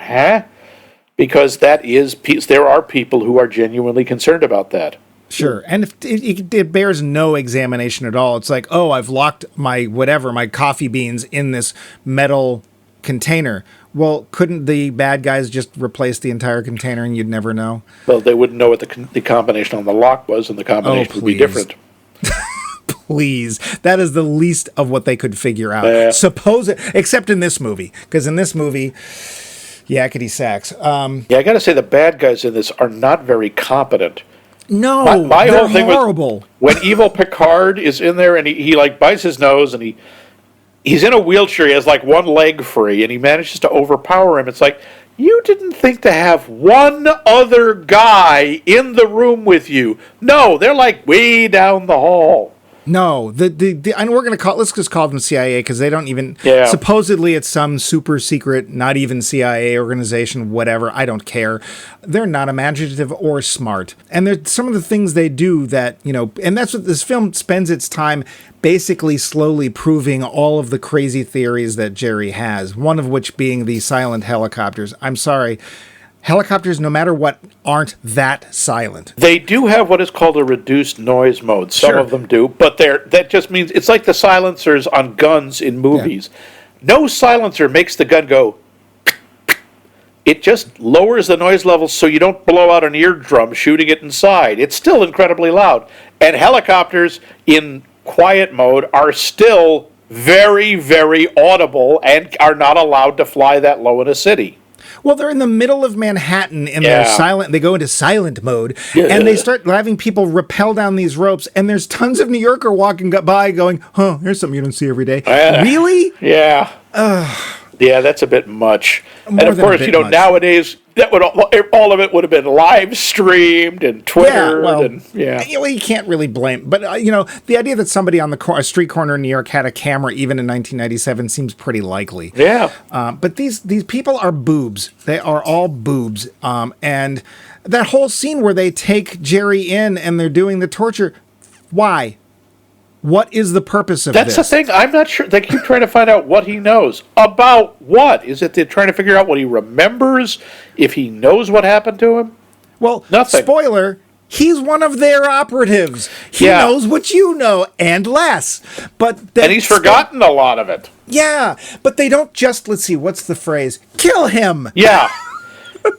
because there are people who are genuinely concerned about that. Sure, and if it bears no examination at all. It's like, oh, I've locked my coffee beans in this metal container. Well, couldn't the bad guys just replace the entire container and you'd never know? Well, they wouldn't know what the combination on the lock was, and the combination would be different. Please. That is the least of what they could figure out. Except in this movie. Because in this movie, yakety sax. I got to say, the bad guys in this are not very competent. No, my they're whole thing horrible. Was when evil Picard is in there and he like bites his nose and he's in a wheelchair, he has like one leg free, and he manages to overpower him. It's like, you didn't think to have one other guy in the room with you. No, they're like way down the hall. No, and we're going to let's just call them CIA because they don't even, supposedly it's some super secret, not even CIA organization, whatever, I don't care. They're not imaginative or smart. And there's some of the things they do that, and that's what this film spends its time basically slowly proving all of the crazy theories that Jerry has, one of which being the silent helicopters. I'm sorry. Helicopters, no matter what, aren't that silent. They do have what is called a reduced noise mode. Some of them do, but that just means it's like the silencers on guns in movies. Yeah. No silencer makes the gun go. It just lowers the noise level so you don't blow out an eardrum shooting it inside. It's still incredibly loud. And helicopters in quiet mode are still very, very audible and are not allowed to fly that low in a city. Well, they're in the middle of Manhattan and they're silent. They go into silent mode and they start having people rappel down these ropes. And there's tons of New Yorker walking by going, here's something you don't see every day. Really? Yeah. Yeah, that's a bit much. And of course, much. Nowadays, that would all of it would have been live streamed and Twitter. You can't really blame. But, the idea that somebody on a street corner in New York had a camera even in 1997 seems pretty likely. Yeah. But these people are boobs. They are all boobs. And that whole scene where they take Jerry in and they're doing the torture, why? What is the purpose of this? That's the thing. I'm not sure. They keep trying to find out what he knows. About what? Is it they're trying to figure out what he remembers? If he knows what happened to him? Well, nothing. Spoiler, he's one of their operatives. He knows what you know and less. And he's forgotten a lot of it. Yeah, but they don't just, let's see, what's the phrase? Kill him! Yeah.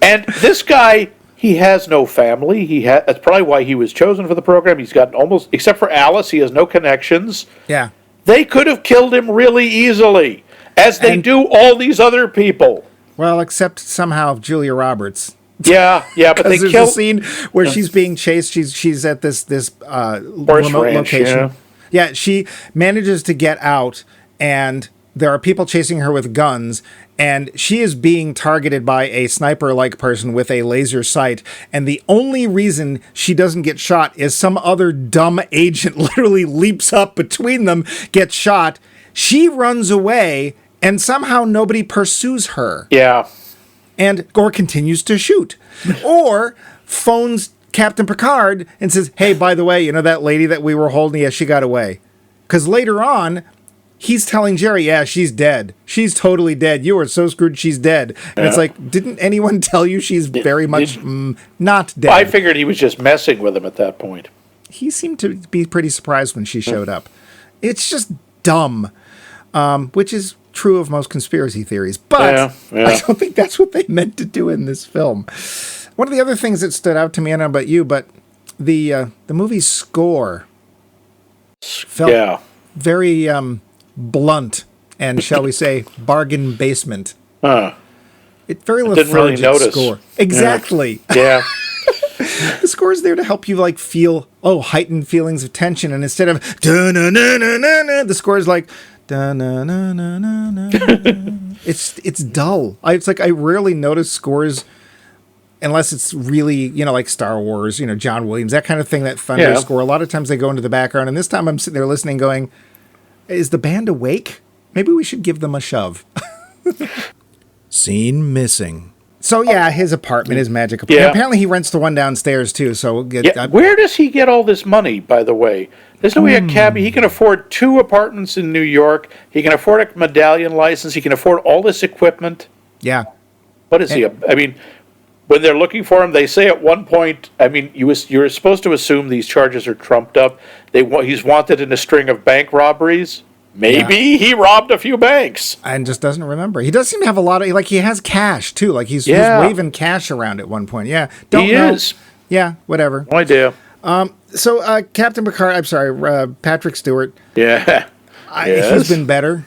And this guy... He has no family. That's probably why he was chosen for the program. He's got almost, except for Alice, he has no connections. Yeah. They could have killed him really easily, as they do all these other people. Well, except somehow Julia Roberts. Yeah, but they there's a scene where she's being chased. She's at this remote location. Yeah, she manages to get out, and there are people chasing her with guns. And she is being targeted by a sniper-like person with a laser sight. And the only reason she doesn't get shot is some other dumb agent literally leaps up between them, gets shot. She runs away, and somehow nobody pursues her. Yeah. Or continues to shoot. Or phones Captain Picard and says, hey, by the way, that lady that we were holding, yeah, she got away. Because later on... he's telling Jerry, yeah, she's dead. She's totally dead. You are so screwed, she's dead. And it's like, didn't anyone tell you she's very much not dead? I figured he was just messing with him at that point. He seemed to be pretty surprised when she showed up. It's just dumb, which is true of most conspiracy theories. But I don't think that's what they meant to do in this film. One of the other things that stood out to me, I don't know about you, but the movie's score felt very... blunt and, shall we say, bargain basement. It very lethargic score. Exactly. Yeah. The score is there to help you feel heightened feelings of tension, and instead of da-na-na-na-na-na, the score is like da-na-na-na-na-na. It's dull. It's like I rarely notice scores unless it's really, like Star Wars, John Williams, that kind of thing, that thunder score. A lot of times they go into the background, and this time I'm sitting there listening going, is the band awake? Maybe we should give them a shove. Scene missing. So, his apartment, his magic apartment. Yeah. Apparently he rents the one downstairs, too. So where does he get all this money, by the way? There's no way a cabbie. He can afford 2 apartments in New York. He can afford a medallion license. He can afford all this equipment. Yeah. What is he? I mean, when they're looking for him, they say at one point, you're supposed to assume these charges are trumped up. He's wanted in a string of bank robberies. Maybe he robbed a few banks. And just doesn't remember. He does seem to have a lot of, like, he has cash, too. Like, he's waving cash around at one point. Yeah. Don't know. Is. Yeah, whatever. No idea. So, Captain Picard, I'm sorry, Patrick Stewart. Yeah. He's been better.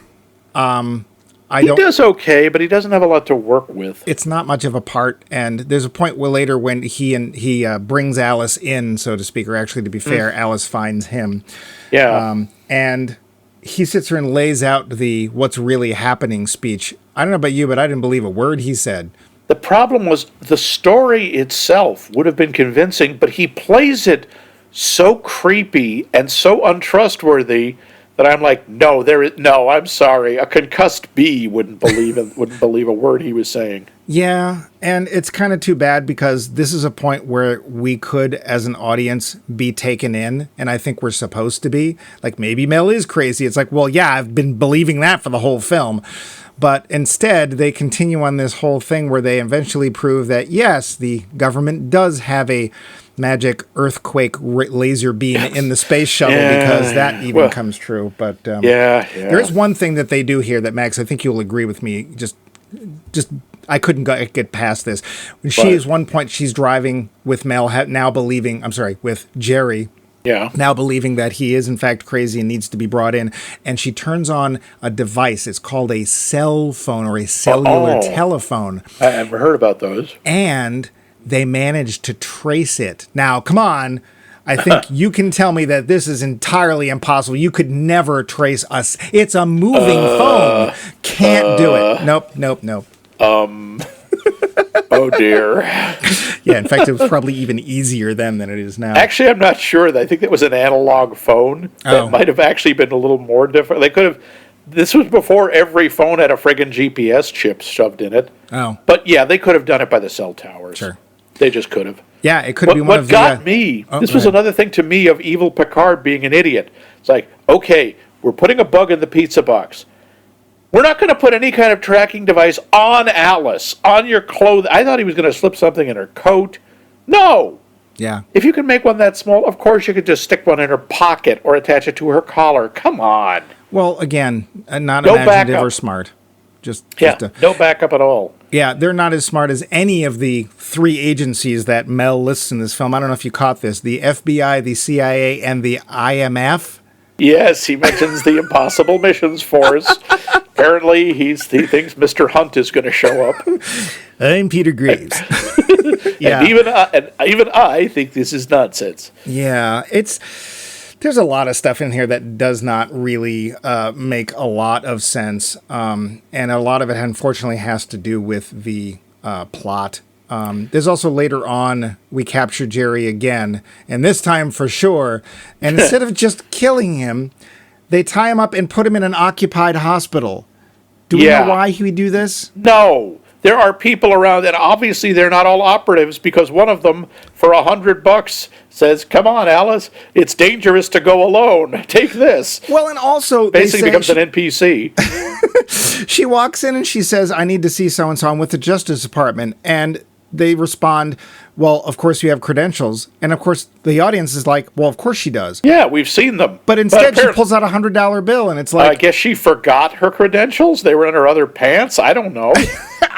He does okay, but he doesn't have a lot to work with. It's not much of a part, and there's a point where later when he brings Alice in, so to speak, or actually, to be fair, Alice finds him. Yeah. And he sits there and lays out the what's really happening speech. I don't know about you, but I didn't believe a word he said. The problem was the story itself would have been convincing, but he plays it so creepy and so untrustworthy that I'm like, no, I'm sorry. A concussed bee wouldn't believe a word he was saying. Yeah, and it's kind of too bad because this is a point where we could, as an audience, be taken in, and I think we're supposed to be. Like, maybe Mel is crazy. It's like, well, yeah, I've been believing that for the whole film. But instead, they continue on this whole thing where they eventually prove that, yes, the government does have a magic earthquake laser beam in the space shuttle because that even comes true. But there is one thing that they do here that, Max, I think you'll agree with me. Just I couldn't get past this. When she is one point, she's driving with Mel, with Jerry. Yeah. Now believing that he is in fact crazy and needs to be brought in, and she turns on a device. It's called a cell phone or a cellular telephone. I haven't heard about those. And they managed to trace it. Now, come on. I think you can tell me that this is entirely impossible. You could never trace us. It's a moving phone. Can't do it. Nope. Oh, dear. Yeah, in fact, it was probably even easier then than it is now. Actually, I'm not sure. I think that was an analog phone. That might have actually been a little more different. They could have... This was before every phone had a friggin' GPS chip shoved in it. Oh. But yeah, they could have done it by the cell towers. Sure. They just could have. Yeah, it could be one of the... What got me... this was another thing to me of evil Picard being an idiot. It's like, okay, we're putting a bug in the pizza box. We're not going to put any kind of tracking device on Alice, on your clothing. I thought he was going to slip something in her coat. No. Yeah. If you can make one that small, of course you could just stick one in her pocket or attach it to her collar. Come on. Well, again, not imaginative or smart. No backup at all. Yeah, they're not as smart as any of the three agencies that Mel lists in this film. I don't know if you caught this. The FBI, the CIA, and the IMF. Yes, he mentions the Impossible Missions Force. Apparently, he thinks Mr. Hunt is going to show up. I'm Peter Graves. Yeah. And even I think this is nonsense. Yeah, there's a lot of stuff in here that does not really make a lot of sense, and a lot of it, unfortunately, has to do with the plot. There's also later on, we capture Jerry again, and this time for sure, and instead of just killing him, they tie him up and put him in an occupied hospital. Do we know why he would do this? No. There are people around, and obviously they're not all operatives, because one of them, for $100, says, "Come on, Alice, it's dangerous to go alone. Take this." Well, and also... Basically becomes an NPC. She walks in and she says, "I need to see so-and-so. I'm with the Justice Department." And they respond, "Well, of course you have credentials." And of course the audience is like, "Well, of course she does." Yeah, we've seen them. But instead she pulls out a $100 bill and it's like... I guess she forgot her credentials. They were in her other pants. I don't know.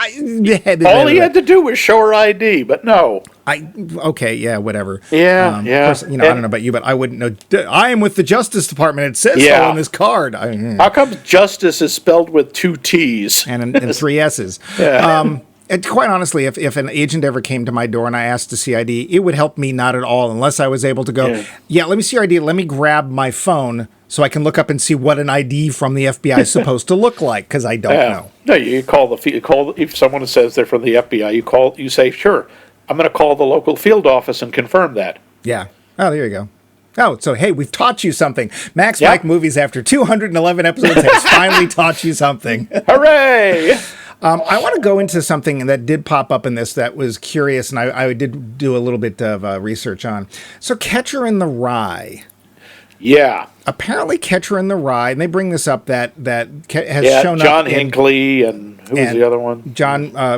All he had to do was show her ID, but no. Okay, yeah, whatever. Yeah. Of course, I don't know about you, but I wouldn't know. I am with the Justice Department. It says so on this card. How come Justice is spelled with 2 T's? And 3 S's. Yeah. And quite honestly, if an agent ever came to my door and I asked to see ID, it would help me not at all unless I was able to go, let me see your ID. Let me grab my phone so I can look up and see what an ID from the FBI is supposed to look like, because I don't know. No, you call if someone says they're from the FBI, you say, "Sure, I'm going to call the local field office and confirm that." Yeah. Oh, there you go. Oh, so hey, we've taught you something. Max Mike Movies, after 211 episodes, has finally taught you something. Hooray! I want to go into something that did pop up in this that was curious, and I did do a little bit of research on. So Catcher in the Rye. Yeah. Apparently Catcher in the Rye, and they bring this up, that has shown John up Hinckley, and who was the other one?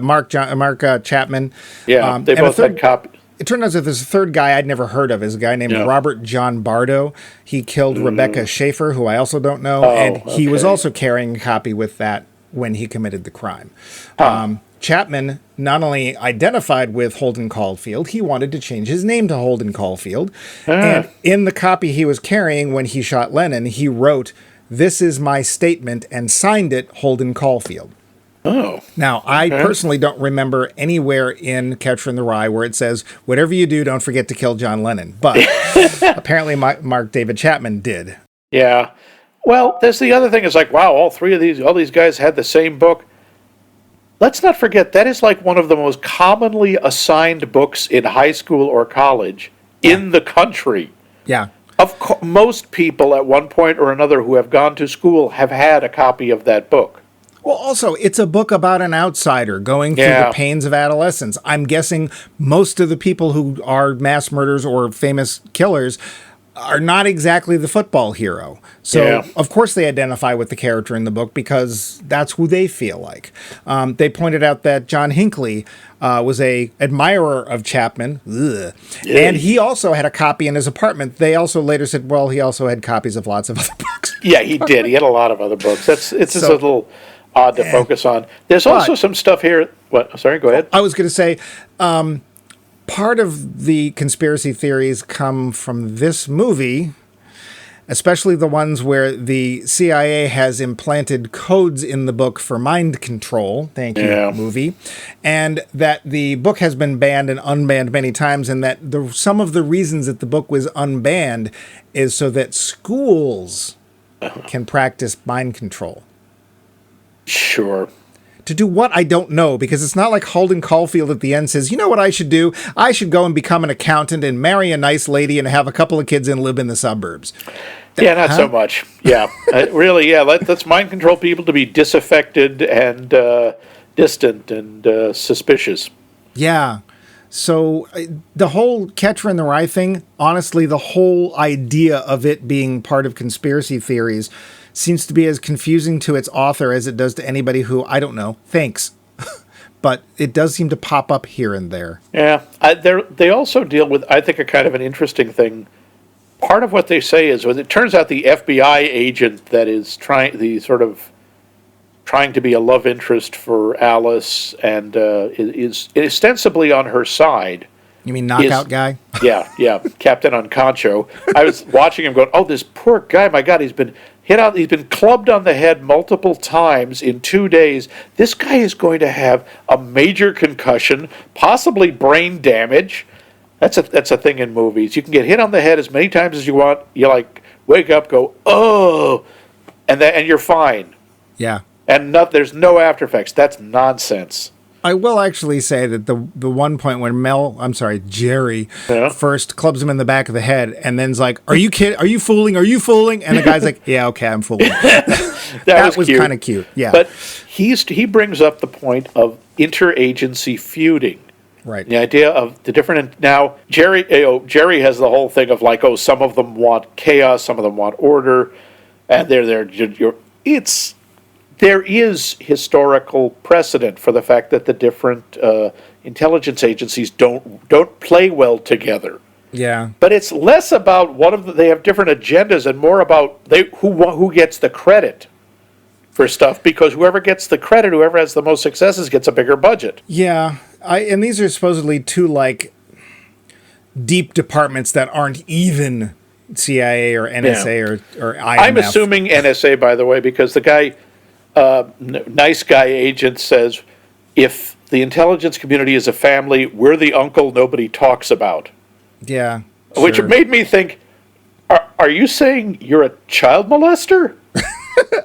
Mark Chapman. Yeah, they both had copy. it turned out that there's a third guy I'd never heard of. Is a guy named Robert John Bardo. He killed Rebecca Schaefer, who I also don't know, and he was also carrying a copy with that when he committed the crime. Chapman not only identified with Holden Caulfield, he wanted to change his name to Holden Caulfield. And in the copy he was carrying when he shot Lennon, he wrote, "This is my statement," and signed it Holden Caulfield. Oh. Now, I personally don't remember anywhere in Catcher in the Rye where it says, "Whatever you do, don't forget to kill John Lennon." But apparently Mark David Chapman did. Yeah. Well, there's the other thing is like, wow, all these guys had the same book. Let's not forget, that is like one of the most commonly assigned books in high school or college in the country. Yeah. Most people at one point or another who have gone to school have had a copy of that book. Well, also, it's a book about an outsider going through the pains of adolescence. I'm guessing most of the people who are mass murderers or famous killers are not exactly the football hero. So, of course, they identify with the character in the book because that's who they feel like. They pointed out that John Hinckley was a admirer of Chapman, and he also had a copy in his apartment. They also later said, well, he also had copies of lots of other books. Yeah, he did. He had a lot of other books. It's just a little odd to focus on. There's also some stuff here. What? Sorry, go ahead. I was going to say, part of the conspiracy theories come from this movie, especially the ones where the CIA has implanted codes in the book for mind control. Thank you, movie. And that the book has been banned and unbanned many times, and that some of the reasons that the book was unbanned is so that schools can practice mind control. Sure. To do what, I don't know, because it's not like Holden Caulfield at the end says, you know what I should do? I should go and become an accountant and marry a nice lady and have a couple of kids and live in the suburbs. Yeah, not so much. Yeah, really, yeah. Let's mind control people to be disaffected and distant and suspicious. Yeah. So the whole Catcher in the Rye thing, honestly, the whole idea of it being part of conspiracy theories seems to be as confusing to its author as it does to anybody who, I don't know, thinks. But it does seem to pop up here and there. Yeah, they also deal with, I think, a kind of an interesting thing. Part of what they say is, it turns out the FBI agent that is trying to be a love interest for Alice and is ostensibly on her side. You mean knockout guy? Yeah, Captain Unconcho. I was watching him going, oh, this poor guy, my God, he's been hit out, he's been clubbed on the head multiple times in 2 days. This guy is going to have a major concussion, possibly brain damage. That's a thing in movies. You can get hit on the head as many times as you want. You wake up, go, oh, and you're fine. Yeah. And there's no after effects. That's nonsense. I will actually say that the one point when Jerry first clubs him in the back of the head and then's like, are you kidding? Are you fooling? Are you fooling? And the guy's like, yeah, okay, I'm fooling. that was kind of cute. Yeah. But he brings up the point of interagency feuding. Right. The idea of the different, now Jerry has the whole thing of like, oh, some of them want chaos, some of them want order, and there is historical precedent for the fact that the different intelligence agencies don't play well together. Yeah. But it's less about they have different agendas and more about who gets the credit for stuff, because whoever gets the credit, whoever has the most successes, gets a bigger budget. Yeah. And these are supposedly two deep departments that aren't even CIA or NSA or IMF. I'm assuming NSA, by the way, because the guy, nice guy agent, says, if the intelligence community is a family, we're the uncle nobody talks about. Yeah. Sure. Which made me think, are you saying you're a child molester?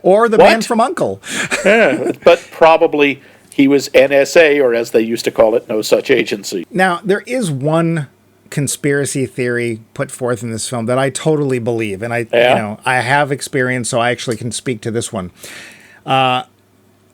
Or the man from Uncle. Yeah, but probably he was NSA, or as they used to call it, no such agency. Now, there is one conspiracy theory put forth in this film that I totally believe, and I have experience, so I actually can speak to this one.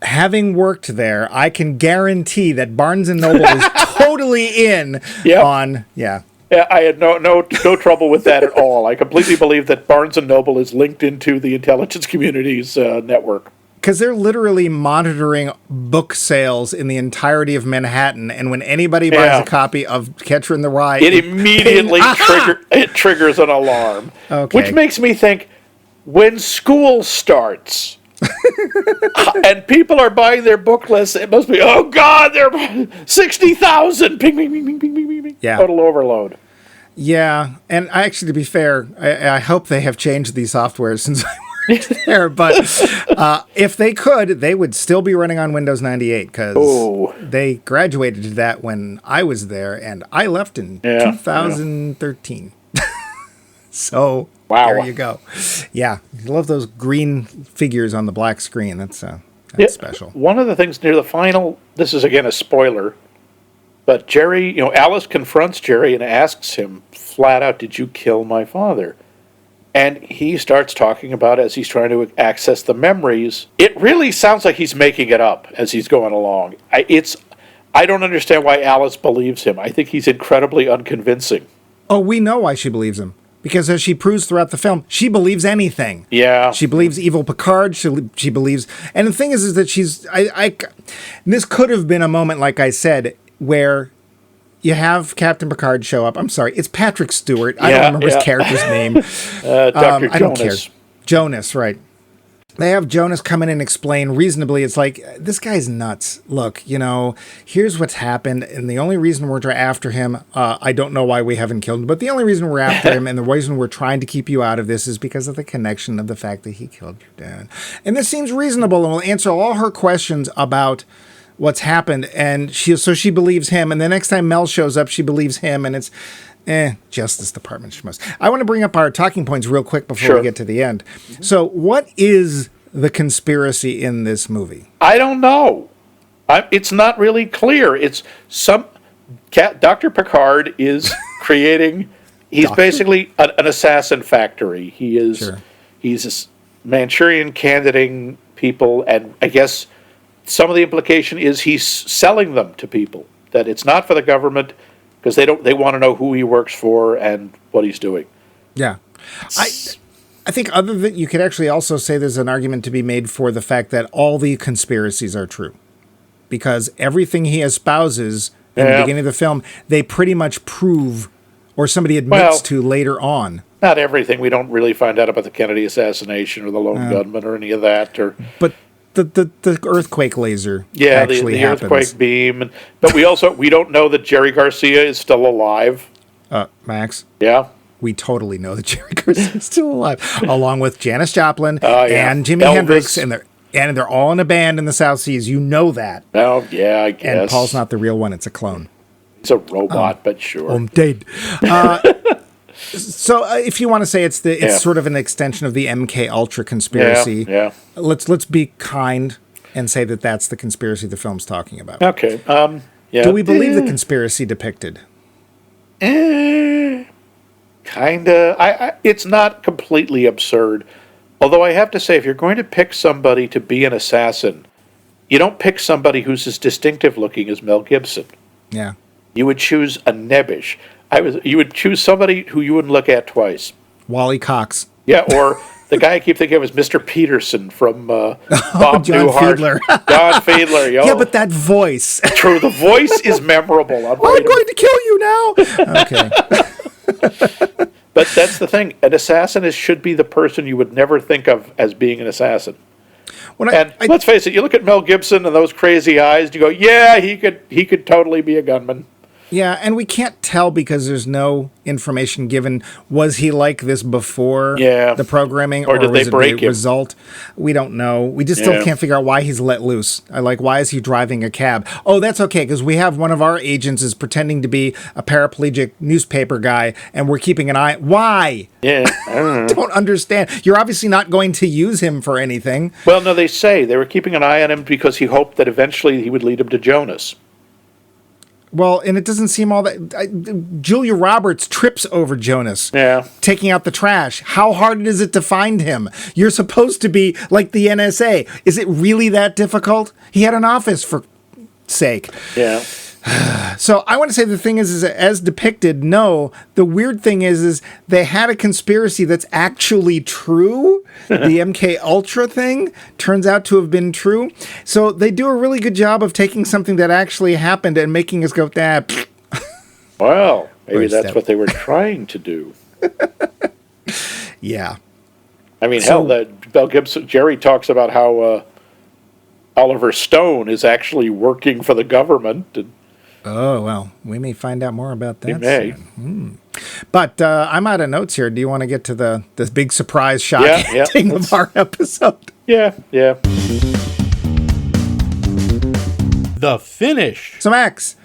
Having worked there, I can guarantee that Barnes and Noble is totally in on. Yeah, I had no trouble with that at all. I completely believe that Barnes and Noble is linked into the intelligence community's network. Because they're literally monitoring book sales in the entirety of Manhattan, and when anybody buys a copy of Catcher in the Rye, it immediately triggers an alarm. Okay. Which makes me think, when school starts and people are buying their book lists, it must be, oh God, they're 60,000. Ping, ping, ping, ping, ping, ping, ping. Yeah. Total overload. Yeah, and actually, to be fair, I hope they have changed these softwares since I worked there. But if they could, they would still be running on Windows 98 because they graduated to that when I was there, and I left in 2013. So there you go. Yeah, I love those green figures on the black screen. That's special. One of the things near the final, this is again a spoiler, but Jerry, Alice confronts Jerry and asks him flat out, "Did you kill my father?" And he starts talking about, as he's trying to access the memories, it really sounds like he's making it up as he's going along. I don't understand why Alice believes him. I think he's incredibly unconvincing. Oh, we know why she believes him. Because as she proves throughout the film, she believes anything. Yeah. She believes evil Picard. She believes... And the thing is that she's... this could have been a moment, like I said, where you have Captain Picard show up. I'm sorry, it's Patrick Stewart. I don't remember his character's name. Dr. Jonas. I don't care. Jonas, right. They have Jonas come in and explain reasonably. It's like, this guy's nuts. Look, here's what's happened. And the only reason we're after him, I don't know why we haven't killed him, but the only reason we're after him and the reason we're trying to keep you out of this is because of the connection of the fact that he killed your dad. And this seems reasonable and will answer all her questions about what's happened. And she believes him. And the next time Mel shows up, she believes him. And it's, Justice Department schmuss. I want to bring up our talking points real quick before we get to the end. So what is the conspiracy in this movie? I don't know. It's not really clear. It's Dr. Picard is creating, he's basically an assassin factory. He's a Manchurian candidating people, and I guess some of the implication is he's selling them to people, that it's not for the government, because they want to know who he works for and what he's doing. Yeah. I think other than, you could actually also say there's an argument to be made for the fact that all the conspiracies are true. Because everything he espouses in the beginning of the film, they pretty much prove, or somebody admits to later on. Not everything. We don't really find out about the Kennedy assassination or the lone gunman or any of that. But the earthquake laser actually the happens. Earthquake beam. But we don't know that Jerry Garcia is still alive. Max? Yeah? We totally know that Jerry Garcia is still alive, along with Janis Joplin and Jimi Elvis. Hendrix, and they're all in a band in the South Seas. You know that. Oh, yeah, I guess. And Paul's not the real one; it's a clone. He's a robot, but sure. I'm dead. So, if you want to say it's sort of an extension of the MK Ultra conspiracy, let's be kind and say that that's the conspiracy the film's talking about. Okay. Do we believe the conspiracy depicted? Kinda. It's not completely absurd. Although I have to say, if you're going to pick somebody to be an assassin, you don't pick somebody who's as distinctive looking as Mel Gibson. Yeah. You would choose a nebbish. You would choose somebody who you wouldn't look at twice. Wally Cox. Yeah, or the guy I keep thinking of is Mr. Peterson from Bob John Newhart. Fiedler. John Fiedler, yo. Yeah, but that voice. True, the voice is memorable. I'm going to kill you now. Okay. But that's the thing. An assassin should be the person you would never think of as being an assassin. Let's face it, you look at Mel Gibson and those crazy eyes, and you go, yeah, he could totally be a gunman. Yeah, and we can't tell because there's no information given. Was he like this before the programming, or did they break the result? We don't know. We just still can't figure out why he's let loose. Why is he driving a cab? Oh, that's okay, because we have one of our agents is pretending to be a paraplegic newspaper guy, and we're keeping an eye. Why? Yeah, I don't know. Don't understand. You're obviously not going to use him for anything. Well, no, they say they were keeping an eye on him because he hoped that eventually he would lead him to Jonas. Well, and it doesn't seem all that... Julia Roberts trips over Jonas, taking out the trash. How hard is it to find him? You're supposed to be like the NSA. Is it really that difficult? He had an office, for sake. Yeah. So I want to say the thing is as depicted, no. The weird thing is they had a conspiracy that's actually true. The MK Ultra thing turns out to have been true. So they do a really good job of taking something that actually happened and making us go, Well, maybe that's what they were trying to do. Yeah. I mean, Mel Gibson, Jerry talks about how Oliver Stone is actually working for the government. And oh, well, we may find out more about that. we may. Soon. But I'm out of notes here. Do you want to get to this big surprise shock ending of our episode? Yeah. The finish. So, Max,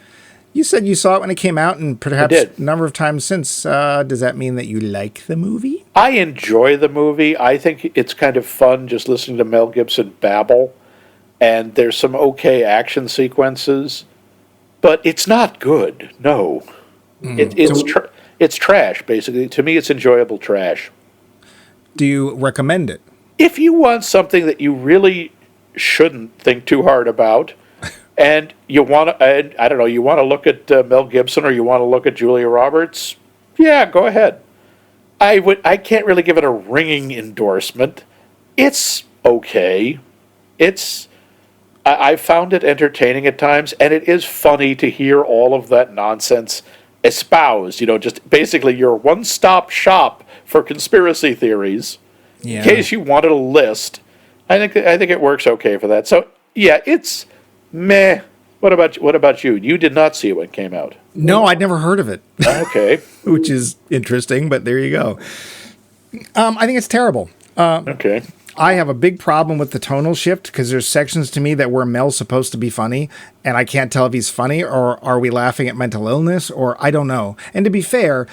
you said you saw it when it came out and perhaps a number of times since. Does that mean that you like the movie? I enjoy the movie. I think it's kind of fun just listening to Mel Gibson babble. And there's some okay action sequences. But it's not good, no. It's trash, basically. To me, it's enjoyable trash. Do you recommend it? If you want something that you really shouldn't think too hard about, and you want to, I don't know, you want to look at Mel Gibson or you want to look at Julia Roberts, yeah, go ahead. I can't really give it a ringing endorsement. It's okay. I found it entertaining at times, and it is funny to hear all of that nonsense espoused. Just basically your one-stop shop for conspiracy theories. Yeah. In case you wanted a list, I think it works okay for that. So yeah, it's meh. What about you? You did not see it when it came out. No, I'd never heard of it. Okay, which is interesting, but there you go. I think it's terrible. Okay. I have a big problem with the tonal shift because there's sections to me that where Mel's supposed to be funny, and I can't tell if he's funny or are we laughing at mental illness or I don't know. And to be fair,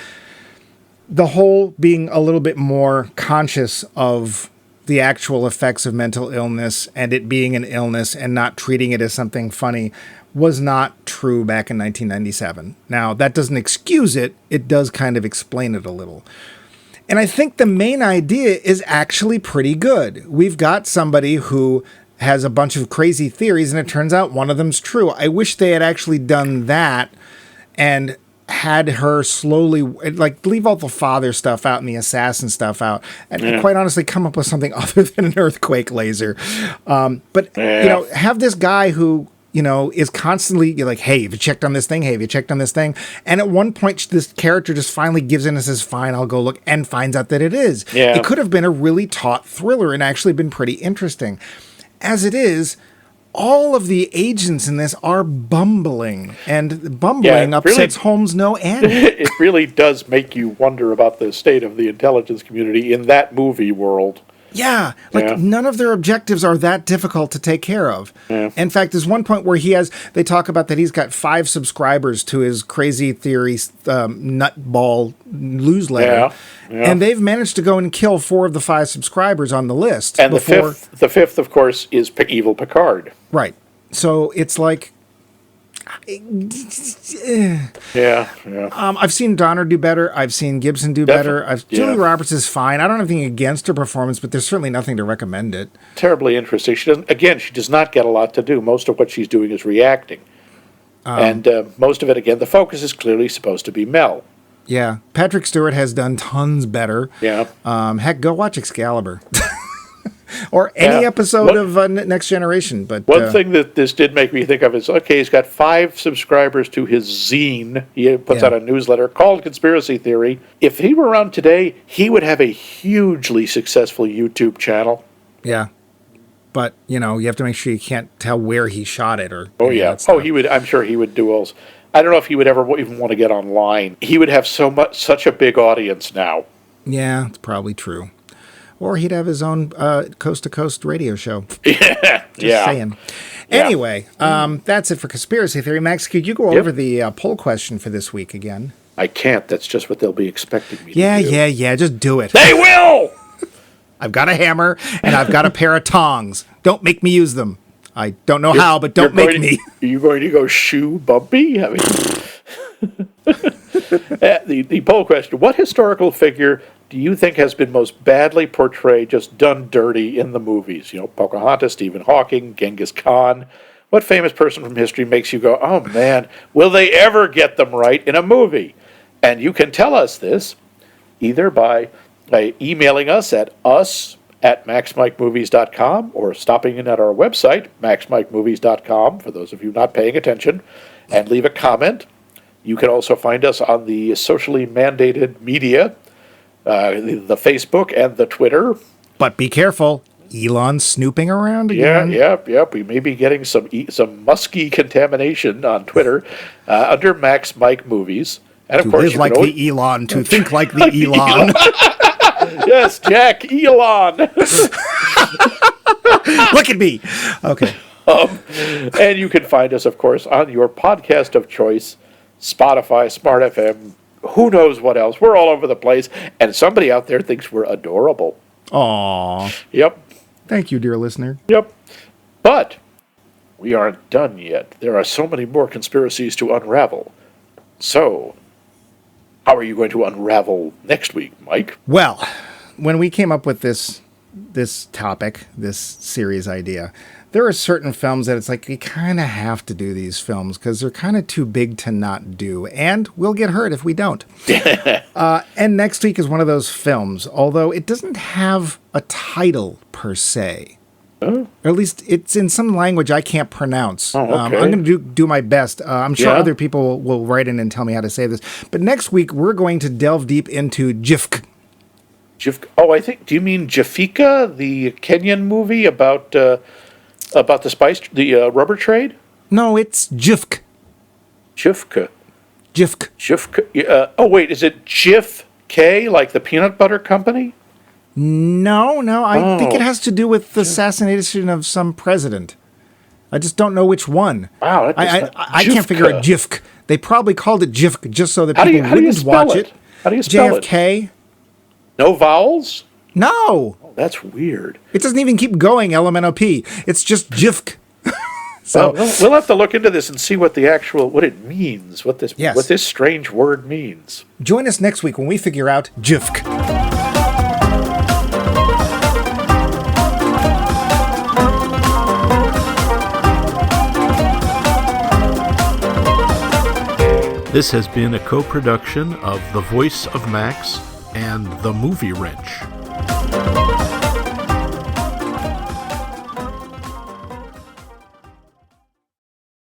the whole being a little bit more conscious of the actual effects of mental illness and it being an illness and not treating it as something funny was not true back in 1997. Now, that doesn't excuse it. It does kind of explain it a little. And I think the main idea is actually pretty good. We've got somebody who has a bunch of crazy theories, and it turns out one of them's true. I wish they had actually done that and had her slowly, leave all the father stuff out and the assassin stuff out, and quite honestly come up with something other than an earthquake laser. Have this guy who is constantly like, hey, have you checked on this thing? Hey, have you checked on this thing? And at one point, this character just finally gives in and says, fine, I'll go look, and finds out that it is. Yeah. It could have been a really taut thriller and actually been pretty interesting. As it is, all of the agents in this are bumbling, and bumbling upsets Holmes no end. It really does make you wonder about the state of the intelligence community in that movie world. Yeah, none of their objectives are that difficult to take care of. Yeah. In fact, there's one point where they talk about that he's got 5 subscribers to his crazy theory nutball newsletter. Yeah. And they've managed to go and kill 4 of the 5 subscriers on the list. And the fifth, of course, is Evil Picard. Right. So it's like... Yeah. I've seen Donner do better. I've seen Gibson do better. Julia Roberts is fine. I don't have anything against her performance, but there's certainly nothing to recommend it. Terribly interesting. She does not get a lot to do. Most of what she's doing is reacting. And most of it, again, the focus is clearly supposed to be Mel. Yeah. Patrick Stewart has done tons better. Yeah. Heck, go watch Excalibur. Or any episode of Next Generation. But one thing that this did make me think of is, okay, he's got 5 subscribers to his zine. He puts out a newsletter called Conspiracy Theory. If he were around today, he would have a hugely successful YouTube channel. Yeah. But, you have to make sure you can't tell where he shot it. He would. I'm sure he would do all. I don't know if he would ever even want to get online. He would have such a big audience now. Yeah, it's probably true. Or he'd have his own coast-to-coast radio show. Just saying. Anyway, that's it for Conspiracy Theory. Max, could you go over the poll question for this week again? I can't. That's just what they'll be expecting me to do. Yeah. Just do it. They will! I've got a hammer, and I've got a pair of tongs. Don't make me use them. I don't know how, but don't make me. Are you going to go shoe Bumpy? I mean... the poll question, what historical figure do you think has been most badly portrayed, just done dirty in the movies? Pocahontas, Stephen Hawking, Genghis Khan. What famous person from history makes you go, oh man, will they ever get them right in a movie? And you can tell us this either by emailing us at maxmikemovies.com or stopping in at our website, maxmikemovies.com, for those of you not paying attention, and leave a comment. You can also find us on the socially mandated media, the Facebook and the Twitter. But be careful. Elon's snooping around again. Yep. We may be getting some musky contamination on Twitter under Max Mike Movies. And of to course, live like the Elon, to think like the Elon. Yes, Jack Elon. Look at me. Okay. And you can find us, of course, on your podcast of choice, Spotify, Smart FM, who knows what else. We're all over the place, and somebody out there thinks we're adorable. Aw. Yep. Thank you, dear listener. Yep. But we aren't done yet. There are so many more conspiracies to unravel. So, how are you going to unravel next week, Mike? Well, when we came up with this topic, this series idea, there are certain films that it's like we kind of have to do these films because they're kind of too big to not do, and we'll get hurt if we don't. And next week is one of those films, although it doesn't have a title per se. Or at least it's in some language I can't pronounce. Okay. I'm going to do my best. I'm sure other people will write in and tell me how to say this. But next week, we're going to delve deep into JIFK. I think, do you mean Jafika, the Kenyan movie about the rubber trade? No, it's JIFK. Jifka. JIFK. Wait, is it Jif K, like the peanut butter company? No, I think it has to do with the assassination of some president. I just don't know which one. Wow, I can't figure out JIFK. They probably called it JIFK just so that people wouldn't watch it. How do you spell it? JFK. No vowels? No. Oh, that's weird. It doesn't even keep going, LMNOP. It's just JIFK. So we'll have to look into this and see what it means, what this strange word means. Join us next week when we figure out JIFK. This has been a co-production of The Voice of Max and The Movie Wrench.